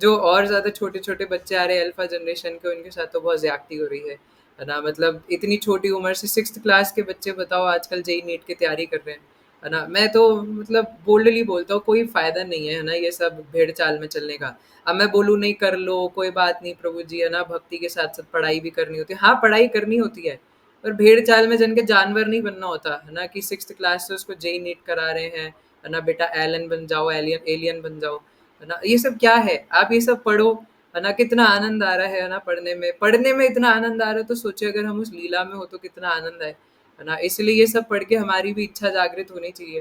जो और ज़्यादा छोटे छोटे बच्चे आ रहे हैं अल्फा जनरेशन के, उनके साथ तो बहुत ज्यादती हो रही है ना। मतलब इतनी छोटी उम्र से 6th क्लास के बच्चे बताओ आजकल जेई नीट की तैयारी कर रहे हैं, है ना। मैं तो मतलब बोल्डली बोलता हूँ कोई फायदा नहीं है ना ये सब भेड़ चाल में चलने का। अब मैं बोलूँ नहीं कर लो कोई बात नहीं प्रभु जी, है ना, भक्ति के साथ साथ पढ़ाई भी करनी होती है, हाँ पढ़ाई करनी होती है, पर भेड़ चाल में जन के जानवर नहीं बनना होता, है ना, कि 6th क्लास से उसको जेई नीट करा रहे हैं, है ना, बेटा एलन बन जाओ, एलियन एलियन बन जाओ, है ना। ये सब क्या है, आप ये सब पढ़ो, है ना, कितना आनंद आ रहा है ना पढ़ने में, पढ़ने में इतना आनंद आ रहा है, तो सोचे अगर हम उस लीला में हो तो कितना आनंद है ना। इसलिए ये सब पढ़ के हमारी भी इच्छा जागृत होनी चाहिए।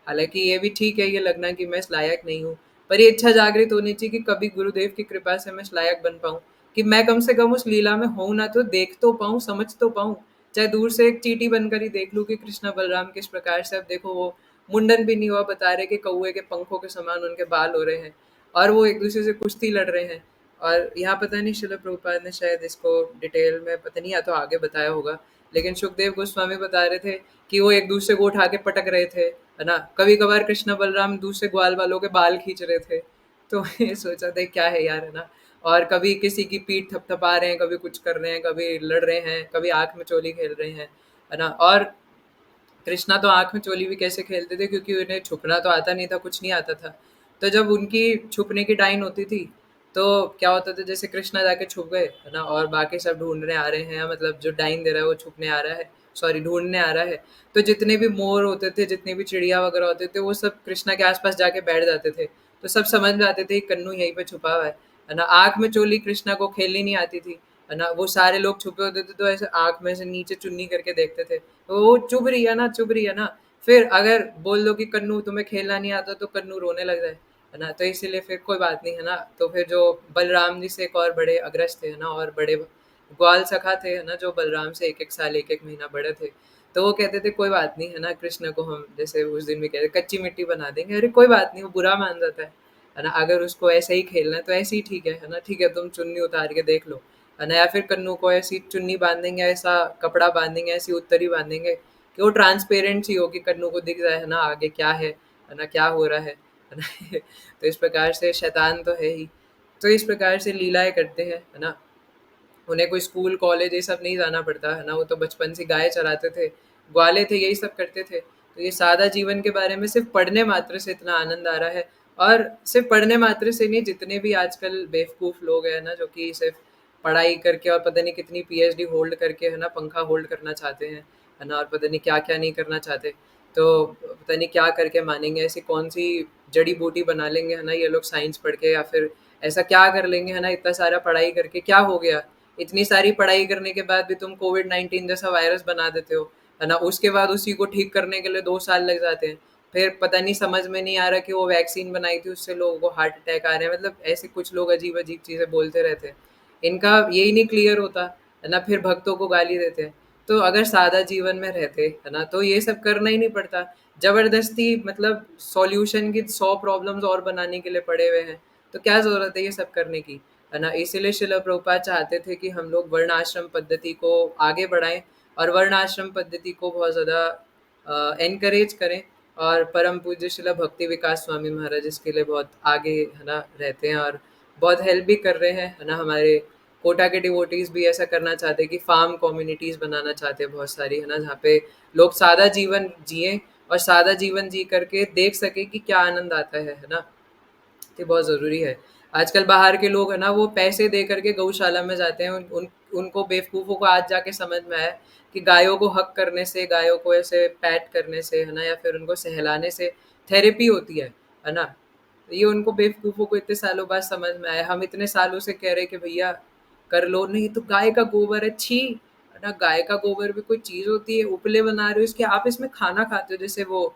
हालांकि ये भी ठीक है ये लगना कि मैं इस लायक नहीं हूँ, पर ये इच्छा जागृत होनी चाहिए कि कभी गुरुदेव की कृपा से मैं इस लायक बन पाऊँ, कि मैं कम से कम उस लीला में हूँ ना, तो देख तो पाऊँ, समझ तो पाऊँ, चाहे दूर से एक चींटी बनकर ही देख लूँ कि कृष्णा बलराम किस प्रकार से, अब देखो वो मुंडन भी नहीं हुआ, बता रहे कि कौए के पंखों के समान उनके बाल हो रहे हैं और वो एक दूसरे से कुश्ती लड़ रहे हैं। और यहाँ पता नहीं शिला प्रभुपाद ने शायद इसको डिटेल में पता नहीं या तो आगे बताया होगा, लेकिन सुखदेव गोस्वामी बता रहे थे कि वो एक दूसरे को उठा के पटक रहे थे, है ना। कभी कभार कृष्ण बलराम दूसरे ग्वाल वालों के बाल खींच रहे थे। तो ये सोचा था क्या है यार, है ना। और कभी किसी की पीठ थपथपा रहे हैं, कभी कुछ कर रहे हैं, कभी लड़ रहे हैं, कभी आंख में चोली खेल रहे हैं, है ना। और कृष्णा तो आँख में चोली भी कैसे खेलते थे, क्योंकि उन्हें छुपना तो आता नहीं था, कुछ नहीं आता था। तो जब उनकी छुपने की डाइन होती थी, तो क्या होता था, जैसे कृष्णा जाके छुप गए, है ना, और बाकी सब ढूंढने आ रहे हैं, मतलब जो डाइन दे रहा है वो छुपने आ रहा है, सॉरी ढूंढने आ रहा है। तो जितने भी मोर होते थे, जितने भी चिड़िया वगैरह होते थे, वो सब कृष्णा के आसपास जाके बैठ जाते थे। तो सब समझ में आते थे कि कन्नू यहीं पे छुपा हुआ है ना। आँख में चोली कृष्णा को खेलनी नहीं आती थी, है ना। वो सारे लोग छुपे होते थे तो ऐसे आँख में से नीचे चुन्नी करके देखते थे, तो वो चुभ रही है ना, चुभ रही है ना। फिर अगर बोल दो कि कन्नू तुम्हें खेलना नहीं आता, तो कन्नू रोने लग जाए, है ना? तो इसीलिए फिर कोई बात नहीं, है ना? तो फिर जो बलराम जी से एक और बड़े अग्रज थे, है ना? और बड़े ग्वाल सखा थे, है ना? जो बलराम से 1-1 साल, 1-1 महीना बड़े थे। तो वो कहते थे कोई बात नहीं, है ना? कृष्ण को हम जैसे उस दिन भी कहते कच्ची मिट्टी बना देंगे। अरे कोई बात नहीं, वो बुरा मान जाता है ना? अगर उसको ऐसे ही खेलना है तो ऐसे ही ठीक है ना? ठीक है, तुम चुन्नी उतार के देख लो, है ना? या फिर कन्नू को ऐसी चुन्नी बाँध देंगे, ऐसा कपड़ा बाँध देंगे, ऐसी उत्तरी बाँध देंगे कि वो ट्रांसपेरेंट सी हो कि कन्नू को दिख जाए, है ना? आगे क्या है ना? क्या हो रहा है ना? तो इस प्रकार से शैतान तो है ही। तो इस प्रकार से लीलाएँ करते हैं, है ना? उन्हें कोई स्कूल, कॉलेज ये सब नहीं जाना पड़ता, है ना? वो तो बचपन से गाय चराते थे, ग्वाले थे, यही सब करते थे। तो ये सादा जीवन के बारे में सिर्फ़ पढ़ने मात्र से इतना आनंद आ रहा है, और सिर्फ़ पढ़ने मात्र से नहीं, जितने भी आजकल बेवकूफ़ लोग हैं ना, जो कि सिर्फ़ पढ़ाई करके और पता नहीं कितनी पीएचडी होल्ड करके, है ना, पंखा होल्ड करना चाहते हैं, है ना? और पता नहीं क्या-क्या नहीं करना चाहते। तो पता नहीं क्या करके मानेंगे, ऐसी कौन-सी जड़ी-बूटी बना लेंगे, है ना, ये लोग साइंस पढ़ के, या फिर ऐसा क्या कर लेंगे, है ना, इतना सारा पढ़ाई करके क्या हो गया? इतनी सारी पढ़ाई करने के बाद भी तुम कोविड-19 जैसा वायरस बना देते हो, है ना? उसके बाद उसी को ठीक करने के लिए 2 साल लग जाते हैं। फिर पता नहीं, समझ में नहीं आ रहा कि वो वैक्सीन बनाई थी, उससे लोगों को हार्ट अटैक आ रहे हैं। मतलब ऐसे कुछ लोग अजीब-अजीब चीज़ें बोलते रहते हैं। इनका यही नहीं क्लियर होता, है ना? फिर भक्तों को गाली देते हैं। तो अगर सादा जीवन में रहते, है ना, तो ये सब करना ही नहीं पड़ता। ज़बरदस्ती मतलब सॉल्यूशन की 100 प्रॉब्लम्स और बनाने के लिए पड़े हुए हैं। तो क्या ज़रूरत है ये सब करने की? है ना? इसीलिए श्रील प्रभुपाद चाहते थे कि हम लोग वर्ण आश्रम पद्धति को आगे बढ़ाएँ, और वर्ण आश्रम पद्धति को बहुत ज़्यादा एनकरेज करें। और परम पूज्य श्रील भक्ति विकास स्वामी महाराज इसके लिए बहुत आगे, है ना, रहते हैं, और बहुत हेल्प भी कर रहे हैं, है ना? हमारे कोटा के डिवोटीज़ भी ऐसा करना चाहते हैं कि फार्म कम्युनिटीज़ बनाना चाहते हैं बहुत सारी, है ना? जहाँ पे लोग सादा जीवन जिएँ, और सादा जीवन जी करके देख सकें कि क्या आनंद आता है ना? ये बहुत ज़रूरी है। आजकल बाहर के लोग, है ना, वो पैसे दे कर के गौशाला में जाते हैं। उनको बेवकूफ़ों को आज जाके समझ में आया कि गायों को हग करने से, गायों को ऐसे पैट करने से, है ना, या फिर उनको सहलाने से थेरेपी होती है ना? तो ये उनको बेवकूफ़ों को इतने सालों बाद समझ में आया। हम इतने सालों से कह रहे हैं कि भैया कर लो, नहीं तो गाय का गोबर है, छी! है ना? गाय का गोबर भी कोई चीज़ होती है? उपले बना रहे हो इसके, आप इसमें खाना खाते हो। जैसे वो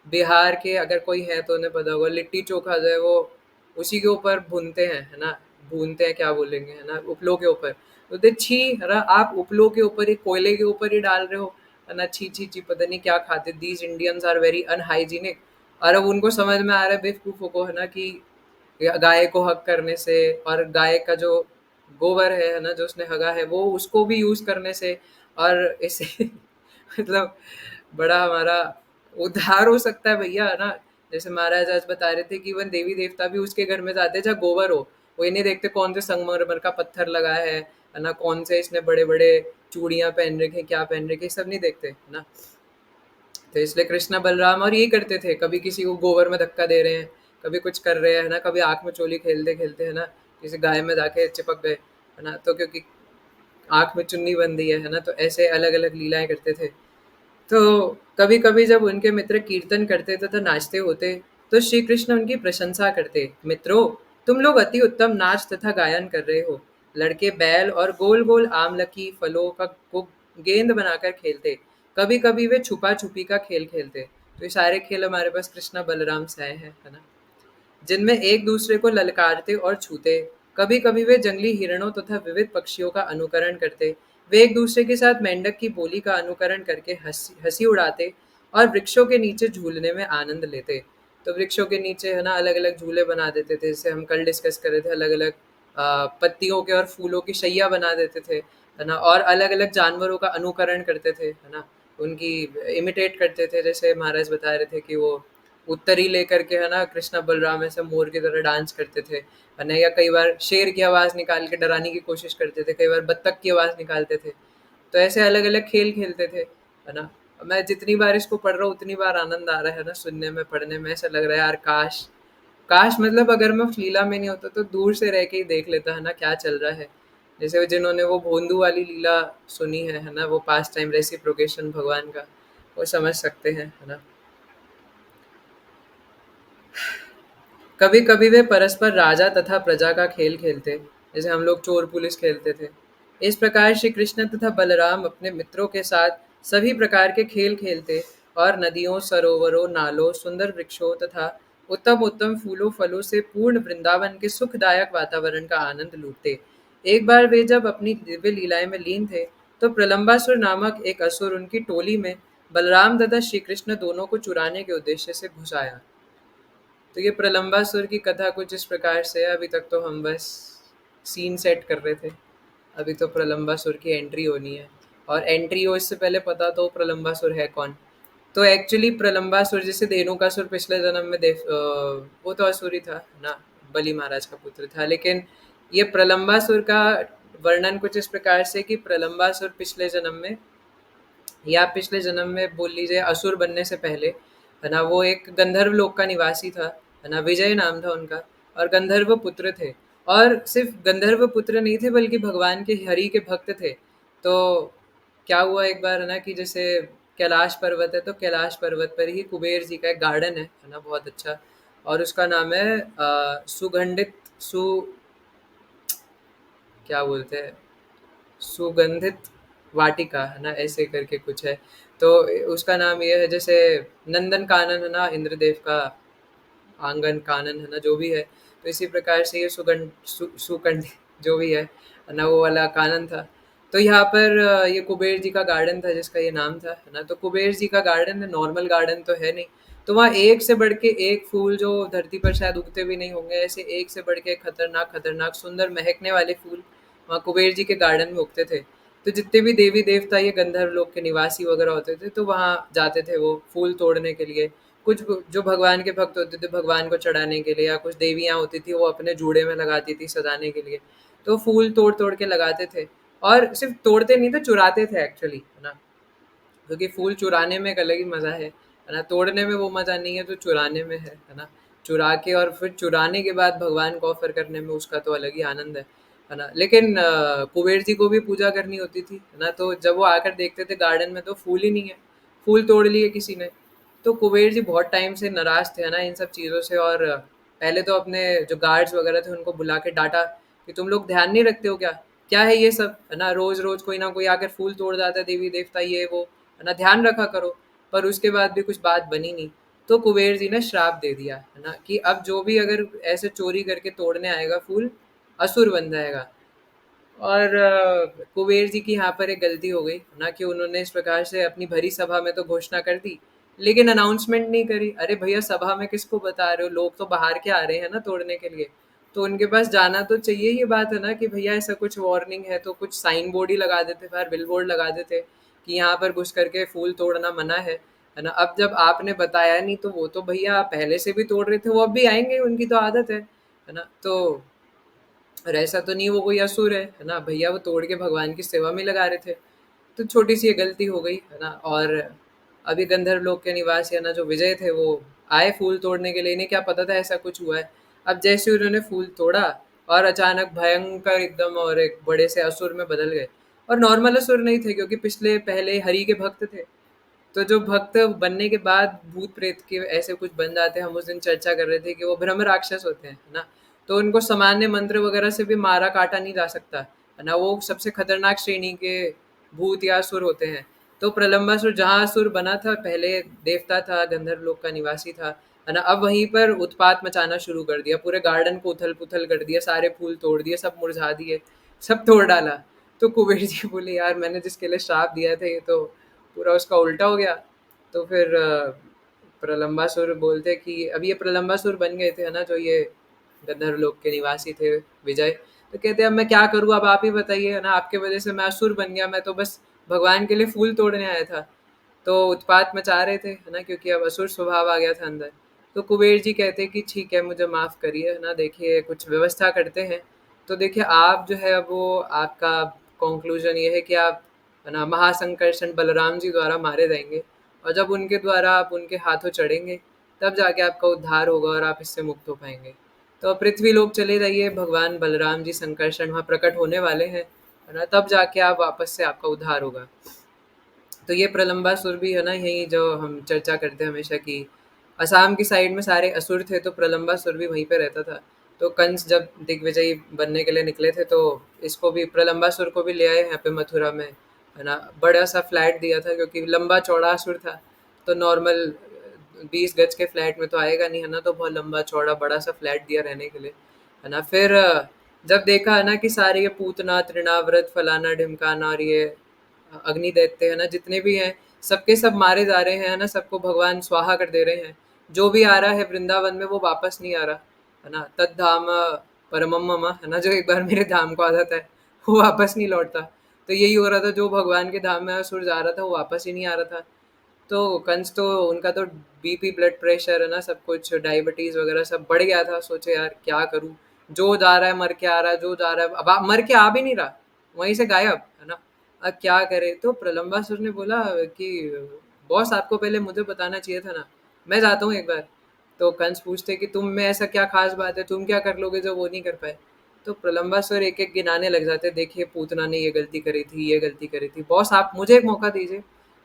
बिहार के अगर कोई है तो उन्हें पता होगा, लिट्टी चोखा जो है वो उसी के ऊपर भूनते हैं, है ना? भूनते हैं, क्या बोलेंगे, है ना? उपलों के ऊपर। तो बोलते छी! है ना? आप उपलों के ऊपर ही, कोयले के ऊपर ही डाल रहे हो, है ना? छी, छी, छी! पता नहीं क्या खाते, these Indians are very unhygienic. और अब उनको समझ में आ रहा है बेवकूफ़ों को, है ना, कि गाय को हग करने से, और गाय का जो गोबर है ना, जो उसने हगा है, वो उसको भी यूज़ करने से, और इससे मतलब बड़ा हमारा उद्धार हो सकता है भैया, है ना? जैसे महाराज आज बता रहे थे कि इवन देवी-देवता भी उसके घर में जाते हैं जहाँ गोबर हो। वो ये नहीं देखते कौन से संगमरमर का पत्थर लगा है ना? कौन से इसने बड़े-बड़े चूड़ियाँ पहन रखी हैं, क्या पहन रखी है, सब नहीं देखते, है ना? तो इसलिए कृष्ण बलराम और यही करते थे, कभी किसी को गोबर में धक्का दे रहे हैं, कभी कुछ कर रहे हैं, है ना? कभी आँख में चोली खेलते-खेलते, है ना, किसी गाय में जाके चिपक गए, है ना? तो क्योंकि आँख में चुन्नी बंधी है ना? तो ऐसे अलग-अलग लीलाएँ करते थे। तो कभी-कभी जब उनके मित्र कीर्तन करते तथा नाचते होते, तो श्री कृष्ण उनकी प्रशंसा करते। मित्रों, तुम लोग अति उत्तम नाच तथा गायन कर रहे हो। लड़के बैल और गोल-गोल आमलकी फलों का को गेंद बनाकर खेलते। कभी-कभी वे छुपा-छुपी का खेल खेलते। तो ये सारे खेल हमारे पास कृष्णा बलराम से आए हैं, है ना? जिनमें एक दूसरे को ललकारते और छूते। कभी-कभी वे जंगली हिरणों तथा विविध पक्षियों का अनुकरण करते। वे एक दूसरे के साथ मेंढक की बोली का अनुकरण करके हंसी हंसी उड़ाते, और वृक्षों के नीचे झूलने में आनंद लेते। तो वृक्षों के नीचे, है ना, अलग-अलग झूले बना देते थे, जैसे हम कल डिस्कस कर रहे थे, अलग-अलग पत्तियों के और फूलों की शैया बना देते थे, है ना? और अलग-अलग जानवरों का अनुकरण करते थे, है ना? उनकी इमिटेट करते थे, जैसे महाराज बता रहे थे कि वो उत्तरी लेकर के, है ना, कृष्णा बलराम ऐसे मोर की तरह डांस करते थे, है ना? या कई बार शेर की आवाज़ निकाल के डराने की कोशिश करते थे, कई बार बत्तख की आवाज़ निकालते थे। तो ऐसे अलग-अलग खेल खेलते थे, है ना? मैं जितनी बार इसको पढ़ रहा हूँ उतनी बार आनंद आ रहा है ना सुनने में, पढ़ने में। ऐसा लग रहा है यार, काश काश मतलब अगर मैं उस लीला में नहीं होता तो दूर से रह के ही देख लेता, है ना, क्या चल रहा है। जैसे वो जिन्होंने वो भोंदू वाली लीला सुनी है ना, वो पास टाइम रेसिप्रोकेशन भगवान का, वो समझ सकते हैं, है ना? कभी-कभी वे परस्पर राजा तथा प्रजा का खेल खेलते, जैसे हम लोग चोर पुलिस खेलते थे। इस प्रकार श्री कृष्ण तथा बलराम अपने मित्रों के साथ सभी प्रकार के खेल खेलते, और नदियों, सरोवरों, नालों, सुंदर वृक्षों तथा उत्तम उत्तम फूलों फलों से पूर्ण वृंदावन के सुखदायक वातावरण का आनंद लूटते। एक बार वे जब अपनी दिव्य लीलाएं में लीन थे, तो प्रलंबासुर नामक एक असुर उनकी टोली में बलराम तथा श्री कृष्ण दोनों को चुराने के उद्देश्य से घुस आया। तो ये प्रलंबासुर की कथा कुछ इस प्रकार से है। अभी तक तो हम बस सीन सेट कर रहे थे। अभी तो प्रलंबासुर की एंट्री होनी है, और एंट्री हो इससे पहले पता तो प्रलंबासुर है कौन। तो एक्चुअली प्रलंबासुर जैसे धेनुकासुर पिछले जन्म में वो तो असुर ही था ना, बलि महाराज का पुत्र था। लेकिन ये प्रलंबासुर का वर्णन कुछ इस प्रकार से कि प्रलंबासुर पिछले जन्म में, या पिछले जन्म में बोल लीजिए असुर बनने से पहले, है ना, वो एक गंधर्व लोक का निवासी था, है ना, विजय नाम था उनका, और गंधर्व पुत्र थे। और सिर्फ गंधर्व पुत्र नहीं थे, बल्कि भगवान के हरि के भक्त थे। तो क्या हुआ एक बार, है ना, कि जैसे कैलाश पर्वत है, तो कैलाश पर्वत पर ही कुबेर जी का एक गार्डन है ना, बहुत अच्छा। और उसका नाम है सुगंधित सु क्या बोलते हैं, सुगंधित वाटिका, है ना, ऐसे करके कुछ है। तो उसका नाम ये है, जैसे नंदन कानन है ना, इंद्रदेव का आंगन कानन, है ना, जो भी है। तो इसी प्रकार से ये सुकंठ जो भी है ना, वो वाला कानन था। तो यहाँ पर ये कुबेर जी का गार्डन था, जिसका ये नाम था, है ना। तो कुबेर जी का गार्डन है, नॉर्मल गार्डन तो है नहीं। तो वहाँ एक से बढ़ के एक फूल, जो धरती पर शायद उगते भी नहीं होंगे, ऐसे एक से बढ़ के एक खतरनाक खतरनाक सुंदर महकने वाले फूल वहाँ कुबेर जी के गार्डन में उगते थे। तो जितने भी देवी देवता, ये गंधर्व लोक के निवासी वगैरह होते थे, तो वहाँ जाते थे वो फूल तोड़ने के लिए। कुछ जो भगवान के भक्त होते थे, भगवान को चढ़ाने के लिए, या कुछ देवियाँ होती थी, वो अपने जूड़े में लगाती थी सजाने के लिए। तो फूल तोड़ तोड़ के लगाते थे। और सिर्फ तोड़ते नहीं थे, चुराते थे एक्चुअली, है ना। क्योंकि फूल चुराने में एक अलग ही मजा है ना। तोड़ने में वो मजा नहीं है जो चुराने में है ना। चुरा के और फिर चुराने के बाद भगवान को ऑफर करने में उसका तो अलग ही आनंद है ना। लेकिन कुबेर जी को भी पूजा करनी होती थी, है ना। तो जब वो आकर देखते थे गार्डन में, तो फूल ही नहीं है, फूल तोड़ लिए किसी ने। तो कुबेर जी बहुत टाइम से नाराज थे, है ना, इन सब चीज़ों से। और पहले तो अपने जो गार्ड्स वगैरह थे उनको बुला के डांटा कि तुम लोग ध्यान नहीं रखते हो क्या, क्या है ये सब, है ना। रोज रोज कोई ना कोई आकर फूल तोड़ जाता है, देवी देवता ये वो, है ना, ध्यान रखा करो। पर उसके बाद भी कुछ बात बनी नहीं। तो कुबेर जी ने श्राप दे दिया, है ना, कि अब जो भी अगर ऐसे चोरी करके तोड़ने आएगा फूल, असुर बन जाएगा। और कुबेर जी की यहाँ पर एक गलती हो गई ना, कि उन्होंने इस प्रकार से अपनी भरी सभा में तो घोषणा कर दी, लेकिन अनाउंसमेंट नहीं करी। अरे भैया, सभा में किसको बता रहे हो, लोग तो बाहर के आ रहे हैं ना तोड़ने के लिए। तो उनके पास जाना तो चाहिए, ये बात है ना, कि भैया ऐसा कुछ वार्निंग है, तो कुछ साइन बोर्ड ही लगा देते, बाहर बिल बोर्ड लगा देते कि यहाँ पर घुस करके फूल तोड़ना मना है ना। अब जब आपने बताया नहीं, तो वो तो भैया पहले से भी तोड़ रहे थे, वो अब भी आएंगे, उनकी तो आदत है ना। तो और ऐसा तो नहीं वो कोई असुर है ना, भैया वो तोड़ के भगवान की सेवा में लगा रहे थे। तो छोटी सी ये गलती हो गई, है ना। और अभी गंधर्व लोक के निवासी, है ना, जो विजय थे, वो आए फूल तोड़ने के लिए। इन्हें क्या पता था ऐसा कुछ हुआ है। अब जैसे उन्होंने फूल तोड़ा, और अचानक भयंकर एकदम और एक बड़े से असुर में बदल गए। और नॉर्मल असुर नहीं थे, क्योंकि पिछले पहले हरि के भक्त थे। तो जो भक्त बनने के बाद भूत प्रेत के ऐसे कुछ बन जाते हैं, हम उस दिन चर्चा कर रहे थे कि वो ब्रह्म राक्षस होते हैं, है ना। तो उनको सामान्य मंत्र वगैरह से भी मारा काटा नहीं जा सकता, है ना। वो सबसे खतरनाक श्रेणी के भूत या असुर होते हैं। तो प्रलंबासुर जहाँ असुर बना था, पहले देवता था, गंधर्व लोक का निवासी था, है ना। अब वहीं पर उत्पात मचाना शुरू कर दिया, पूरे गार्डन को उथल पुथल कर दिया, सारे फूल तोड़ दिए, सब मुरझा दिए, सब तोड़ डाला। तो कुबेर जी बोले, यार मैंने जिसके लिए श्राप दिया था, ये तो पूरा उसका उल्टा हो गया। तो फिर प्रलंबासुर बोलते कि अब ये प्रलंबासुर बन गए थे, है ना, जो ये गंधर्व लोक के निवासी थे, विजय। तो कहते अब मैं क्या करूँ, अब आप ही बताइए, है ना, आपके वजह से मैं असुर बन गया, मैं तो बस भगवान के लिए फूल तोड़ने आया था। तो उत्पात मचा रहे थे, है ना, क्योंकि अब असुर स्वभाव आ गया था अंदर। तो कुबेर जी कहते कि ठीक है, मुझे माफ़ करिए, है ना, देखिए कुछ व्यवस्था करते हैं। तो देखिए आप जो है वो, आपका कंक्लूजन ये है कि आप, है ना, महासंकर्षण बलराम जी द्वारा मारे जाएंगे। और जब उनके द्वारा आप उनके हाथों चढ़ेंगे, तब जाके आपका उद्धार होगा और आप इससे मुक्त हो पाएंगे। तो पृथ्वी लोक चले जाइए, भगवान बलराम जी संकर्षण वहाँ प्रकट होने वाले हैं, है ना, तब जाके आप वापस से आपका उद्धार होगा। तो ये प्रलंबासुर भी, है ना, यही जो हम चर्चा करते हैं हमेशा कि असम की साइड में सारे असुर थे, तो प्रलंबासुर भी वहीं पे रहता था। तो कंस जब दिग्विजयी बनने के लिए निकले थे, तो इसको भी, प्रलंबासुर को भी ले आए यहाँ पे मथुरा में, है ना। बड़ा सा फ्लैट दिया था, क्योंकि लंबा चौड़ा असुर था। तो नॉर्मल 20 गज के फ्लैट में तो आएगा नहीं, है ना, तो बहुत लंबा चौड़ा बड़ा सा फ्लैट दिया रहने के लिए, है ना। फिर जब देखा है ना कि सारे ये पूतना तृणाव्रत फलाना ढिमकाना और ये अग्नि दैत्य है ना जितने भी हैं, सबके सब मारे जा रहे हैं, है ना, सबको भगवान स्वाहा कर दे रहे हैं। जो भी आ रहा है वृंदावन में वो वापस नहीं आ रहा, है ना। तद धाम परमम मम, है ना, जो एक बार मेरे धाम को आ जाता है वो वापस नहीं लौटता। तो यही हो रहा था, जो भगवान के धाम में असुर जा रहा था वो वापस ही नहीं आ रहा था। तो कंस तो उनका तो बीपी ब्लड प्रेशर, है ना, सब कुछ डायबिटीज वगैरह सब बढ़ गया था। सोचे यार क्या करूं, जो जा रहा है मर के आ रहा है, जो जा रहा है अब मर के आ भी नहीं रहा, वहीं से गायब, है ना। अब क्या करे, तो प्रलंबासुर ने बोला कि बॉस आपको पहले मुझे बताना चाहिए था ना, मैं जाता हूँ एक बार। तो कंस पूछते कि तुम में ऐसा क्या खास बात है, तुम क्या कर लोगे जो वो नहीं कर पाए। तो प्रलंबासुर एक एक गिनाने लग जाते, देखिए पूतना ने ये गलती करी थी, ये गलती करी थी, बॉस आप मुझे एक मौका दीजिए।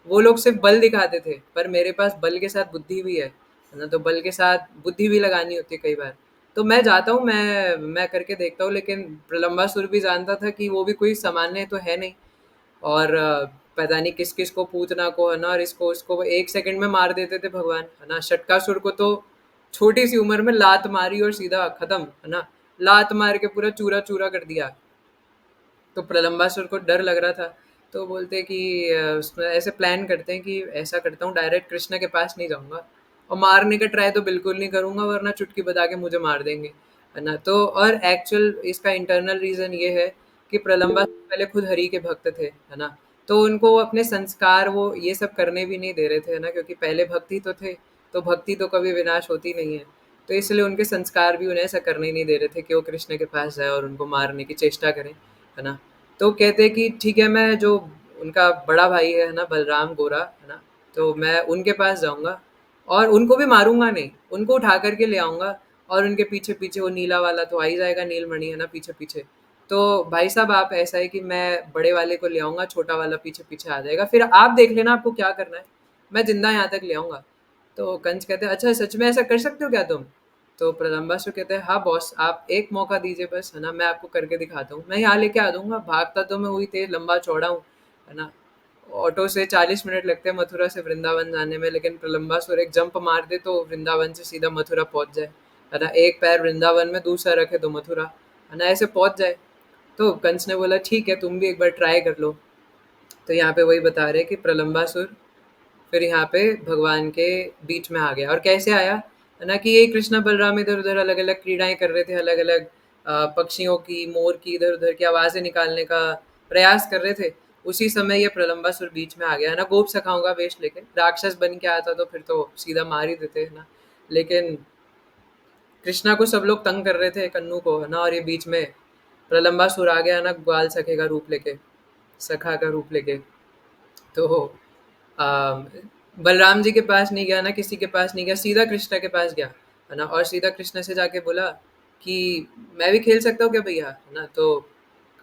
वो लोग सिर्फ बल दिखाते थे, पर मेरे पास बल के साथ बुद्धि भी है ना, तो बल के साथ बुद्धि भी लगानी होती है कई बार। तो मैं जाता हूँ, मैं करके देखता हूँ। लेकिन प्रलंबासुर भी जानता था कि वो भी कोई सामान्य तो है नहीं, और पता नहीं किस किस को, पूतना को, है ना, और इसको उसको एक सेकंड में मार देते थे भगवान, है ना। षटकासुर को तो छोटी सी उम्र में लात मारी और सीधा खत्म, है ना, लात मार के पूरा चूरा चूरा कर दिया। तो प्रलंबासुर को डर लग रहा था, तो बोलते कि उसमें ऐसे प्लान करते हैं कि ऐसा करता हूँ, डायरेक्ट कृष्ण के पास नहीं जाऊंगा, और मारने का ट्राई तो बिल्कुल नहीं करूंगा, वरना चुटकी बजा के मुझे मार देंगे, है ना। तो और एक्चुअल इसका इंटरनल रीजन ये है कि प्रलंबासुर पहले खुद हरि के भक्त थे, है ना। तो उनको अपने संस्कार वो ये सब करने भी नहीं दे रहे थे, है ना, क्योंकि पहले भक्ति तो थे, तो भक्ति तो कभी विनाश होती नहीं है। तो इसलिए उनके संस्कार भी उन्हें ऐसा करने ही नहीं दे रहे थे कि वो कृष्ण के पास जाए और उनको मारने की चेष्टा करें, है ना। तो कहते हैं कि ठीक है, मैं जो उनका बड़ा भाई है ना, बलराम गोरा, है ना, तो मैं उनके पास जाऊंगा और उनको भी मारूंगा नहीं, उनको उठा करके ले आऊंगा, और उनके पीछे पीछे वो नीला वाला तो आ ही जाएगा, नीलमणि, है ना, पीछे पीछे। तो भाई साहब आप ऐसा है कि मैं बड़े वाले को ले आऊंगा, छोटा वाला पीछे पीछे आ जाएगा, फिर आप देख लेना आपको क्या करना है, मैं जिंदा यहाँ तक ले आऊंगा। तो कंस कहते हैं अच्छा सच में ऐसा कर सकते हो क्या तुम। तो प्रलंबासुर कहते हैं हाँ बॉस, आप एक मौका दीजिए बस, है ना, मैं आपको करके दिखाता हूँ, मैं यहाँ लेके आ दूंगा, भागता तो मैं वही तेज लंबा चौड़ा हूँ, है ना। ऑटो से 40 मिनट लगते हैं मथुरा से वृंदावन जाने में, लेकिन प्रलंबासुर एक जंप मार दे तो वृंदावन से सीधा मथुरा पहुंच जाए, है ना। एक पैर वृंदावन में, दूसरा रखे तो मथुरा, है ना, ऐसे पहुंच जाए। तो कंस ने बोला ठीक है, तुम भी एक बार ट्राई कर लो। तो यहाँ पे वही बता रहे कि प्रलंबासुर फिर यहाँ पे भगवान के बीच में आ गया। और कैसे आया, है ना, कि ये कृष्णा बलराम इधर उधर अलग अलग क्रीड़ाएं कर रहे थे, अलग अलग पक्षियों की, मोर की, इधर उधर की आवाजें निकालने का प्रयास कर रहे थे। उसी समय ये प्रलंबासुर बीच में आ गया, है ना, गोप सखाओं का वेश लेके। राक्षस बन के आता तो फिर तो सीधा मार ही देते, है ना। लेकिन कृष्णा को सब लोग तंग कर रहे थे, कन्नू को, है ना, और ये बीच में प्रलंबासुर आ गया, है ना, ग्वाल सखे का रूप लेके, सखा का रूप लेके। तो अ, बलराम जी के पास नहीं गया ना, किसी के पास नहीं गया, सीधा कृष्णा के पास गया, है ना, और सीधा कृष्णा से जाके बोला कि मैं भी खेल सकता हूँ क्या भैया, है ना। तो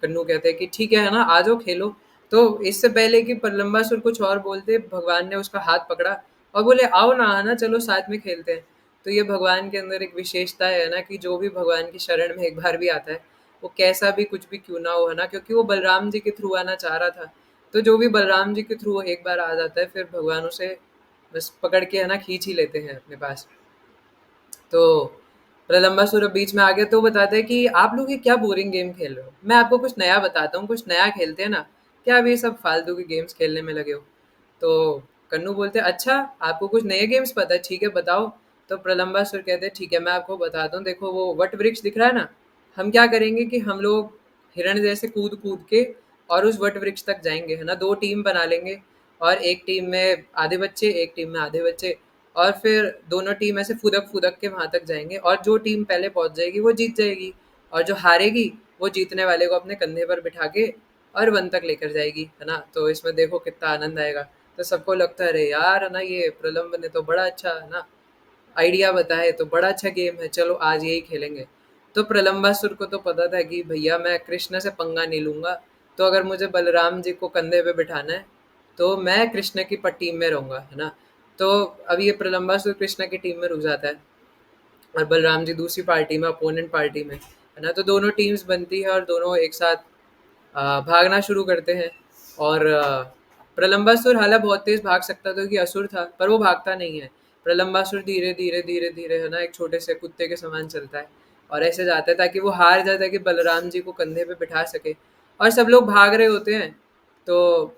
कन्नू कहते हैं कि ठीक है ना, आ जाओ खेलो। तो इससे पहले कि प्रलंबासुर कुछ और बोलते, भगवान ने उसका हाथ पकड़ा और बोले आओ ना, है ना, चलो साथ में खेलते हैं। तो ये भगवान के अंदर एक विशेषता है ना, कि जो भी भगवान की शरण में एक बार भी आता है, वो कैसा भी कुछ भी क्यों ना हो, है ना, क्योंकि वो बलराम जी के थ्रू आना चाह रहा था। तो जो भी बलराम जी के थ्रू एक बार आ जाता है, फिर भगवान उसे बस पकड़ के, है ना, खींच ही लेते हैं अपने पास। तो प्रलंबासुर अब बीच में आ गया, तो बताते हैं कि आप लोग ये क्या बोरिंग गेम खेल रहे हो, मैं आपको कुछ नया बताता हूँ, कुछ नया खेलते हैं ना, क्या अभी सब फालतू के गेम्स खेलने में लगे हो। तो कन्नू बोलते हैं अच्छा आपको कुछ नए गेम्स पता है, ठीक है बताओ। तो प्रलंबासुर कहते हैं ठीक है मैं आपको बताता हूँ, देखो वो वट वृक्ष दिख रहा है ना, हम क्या करेंगे कि हम लोग हिरण जैसे कूद कूद के और उस वट वृक्ष तक जाएंगे, है ना, दो टीम बना लेंगे, और एक टीम में आधे बच्चे, एक टीम में आधे बच्चे, और फिर दोनों टीम ऐसे फुदक फुदक के वहां तक जाएंगे, और जो टीम पहले पहुंच जाएगी वो जीत जाएगी, और जो हारेगी वो जीतने वाले को अपने कंधे पर बिठा के और वन तक लेकर जाएगी, है ना। तो इसमें देखो कितना आनंद आएगा। तो सबको लगता है अरे यार, है ना, ये प्रलम्ब ने तो बड़ा अच्छा, है ना, आइडिया बताए, तो बड़ा अच्छा गेम है, चलो आज यही खेलेंगे। तो प्रलंबासुर को तो पता था कि भैया मैं कृष्ण से पंगा नहीं लूंगा, तो अगर मुझे बलराम जी को कंधे पे बिठाना है तो मैं कृष्ण की टीम में रहूंगा, है ना। तो अब ये प्रलंबासुर कृष्ण की टीम में रुक जाता है, और बलराम जी दूसरी पार्टी में, अपोनेंट पार्टी में, है ना। तो दोनों टीम्स बनती है और दोनों एक साथ भागना शुरू करते हैं। और प्रलंबासुर हालांकि बहुत तेज भाग सकता था क्योंकि असुर था, पर वो भागता नहीं है। प्रलंबासुर धीरे धीरे धीरे धीरे है ना एक छोटे से कुत्ते के समान चलता है और ऐसे जाता है ताकि वो हार जाए, ताकि बलराम जी को कंधे पे बिठा सके। और सब लोग भाग रहे होते हैं, तो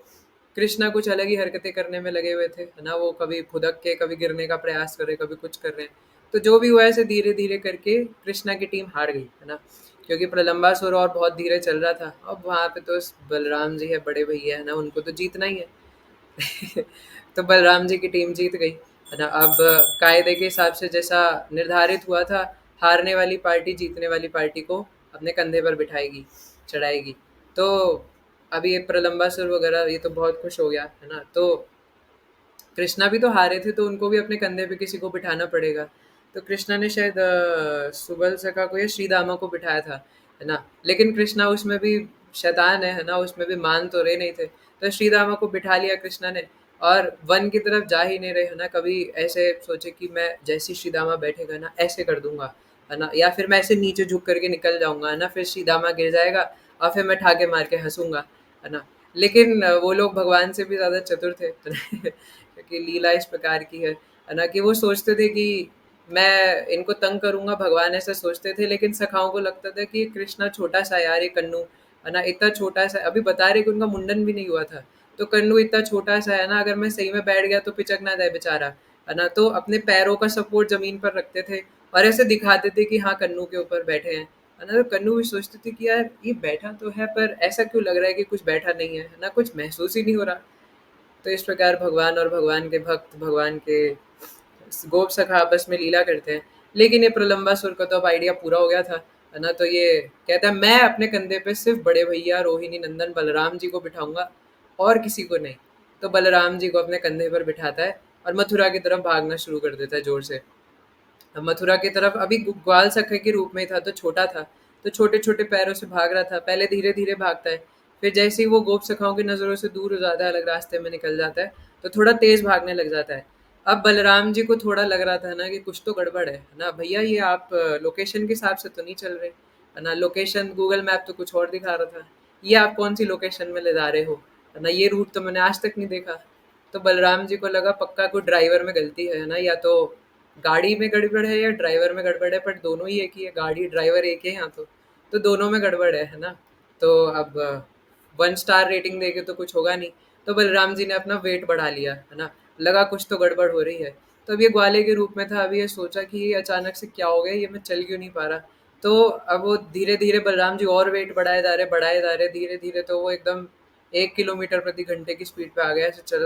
कृष्णा कुछ अलग ही हरकतें करने में लगे हुए थे, है ना। वो कभी फुदक के, कभी गिरने का प्रयास कर रहे, कभी कुछ कर रहे हैं। तो जो भी हुआ, ऐसे धीरे धीरे करके कृष्णा की टीम हार गई, है ना। क्योंकि प्रलंबासुर और बहुत धीरे चल रहा था। अब वहां पे तो बलराम जी है, बड़े भैया है ना, उनको तो जीतना ही है। तो बलराम जी की टीम जीत गई, है ना। अब कायदे के हिसाब से जैसा निर्धारित हुआ था, हारने वाली पार्टी जीतने वाली पार्टी को अपने कंधे पर बिठाएगी, चढ़ाएगी। तो अभी ये प्रलंबासुर वगैरह ये तो बहुत खुश हो गया, है ना। तो कृष्णा भी तो हारे थे, तो उनको भी अपने कंधे पे किसी को बिठाना पड़ेगा। तो कृष्णा ने शायद सुबलसखा को या श्रीदामा को बिठाया था, है ना। लेकिन कृष्णा उसमें भी शैतान है ना, उसमें भी मान तो रहे नहीं थे। तो श्रीदामा को बिठा लिया कृष्णा ने, और वन की तरफ जा ही नहीं रहे, है ना। कभी ऐसे सोचे कि मैं जैसी श्रीदामा बैठेगा ना ऐसे कर दूंगा, है ना, या फिर मैं ऐसे नीचे झुक करके निकल जाऊंगा, है ना, फिर श्रीदामा गिर जाएगा और फिर मैं ठाके मार के हंसूंगा, है ना। लेकिन वो लोग भगवान से भी ज्यादा चतुर थे। क्योंकि लीला इस प्रकार की है ना, कि वो सोचते थे कि मैं इनको तंग करूंगा, भगवान ऐसा सोचते थे। लेकिन सखाओं को लगता था कि ये कृष्णा छोटा सा यार, ये कन्नू, है ना, इतना छोटा सा, अभी बता रहे कि उनका मुंडन भी नहीं हुआ था। तो कन्नू इतना छोटा सा है ना, अगर मैं सही में बैठ गया तो पिचक ना जाए बेचारा, है ना। तो अपने पैरों का सपोर्ट जमीन पर रखते थे और ऐसे दिखाते थे कि हाँ कन्नू के ऊपर बैठे हैं, है ना। तो कन्नू भी सोचते थे कि यार ये बैठा तो है, पर ऐसा क्यों लग रहा है कि कुछ बैठा नहीं है ना, कुछ महसूस ही नहीं हो रहा। तो इस प्रकार भगवान और भगवान के भक्त, भगवान के गोप सखा आपस में लीला करते हैं। लेकिन ये प्रलंबासुर का तो अब आइडिया पूरा हो गया था, है ना। तो ये कहता है मैं अपने कंधे पे सिर्फ बड़े भैया रोहिणी नंदन बलराम जी को बिठाऊंगा और किसी को नहीं। तो बलराम जी को अपने कंधे पर बिठाता है और मथुरा की तरफ भागना शुरू कर देता है जोर से। मथुरा की तरफ अभी ग्वाल सखे के रूप में था, तो छोटा था, तो छोटे छोटे पैरों से भाग रहा था। पहले धीरे धीरे भागता है, फिर जैसे ही वो गोप सखाओं की नजरों से दूर हो जाता है, अलग रास्ते में निकल जाता है, तो थोड़ा तेज भागने लग जाता है। अब बलराम जी को थोड़ा लग रहा था ना कि कुछ तो गड़बड़ है ना भैया, ये आप लोकेशन के हिसाब से तो नहीं चल रहे, है ना। लोकेशन गूगल मैप तो कुछ और दिखा रहा था, ये आप कौन सी लोकेशन में ले जा रहे हो, है ना, ये रूट तो मैंने आज तक नहीं देखा। तो बलराम जी को लगा पक्का कोई ड्राइवर में गलती है ना, या तो गाड़ी में गड़बड़ है या ड्राइवर में गड़बड़ है, पर दोनों ही एक ही है, गाड़ी ड्राइवर एक ही है यहाँ तो दोनों में गड़बड़ है ना। तो अब 1 स्टार रेटिंग देके तो कुछ होगा नहीं। तो बलराम जी ने अपना वेट बढ़ा लिया, है ना, लगा कुछ तो गड़बड़ हो रही है। तो अब ये ग्वाले के रूप में था, अभी ये सोचा कि ये अचानक से क्या हो गया, ये मैं चल क्यों नहीं पा रहा। तो अब वो धीरे धीरे बलराम जी और वेट बढ़ाए जा रहे धीरे धीरे, तो वो एकदम 1 किलोमीटर प्रति घंटे की स्पीड पे आ गया, ऐसे चल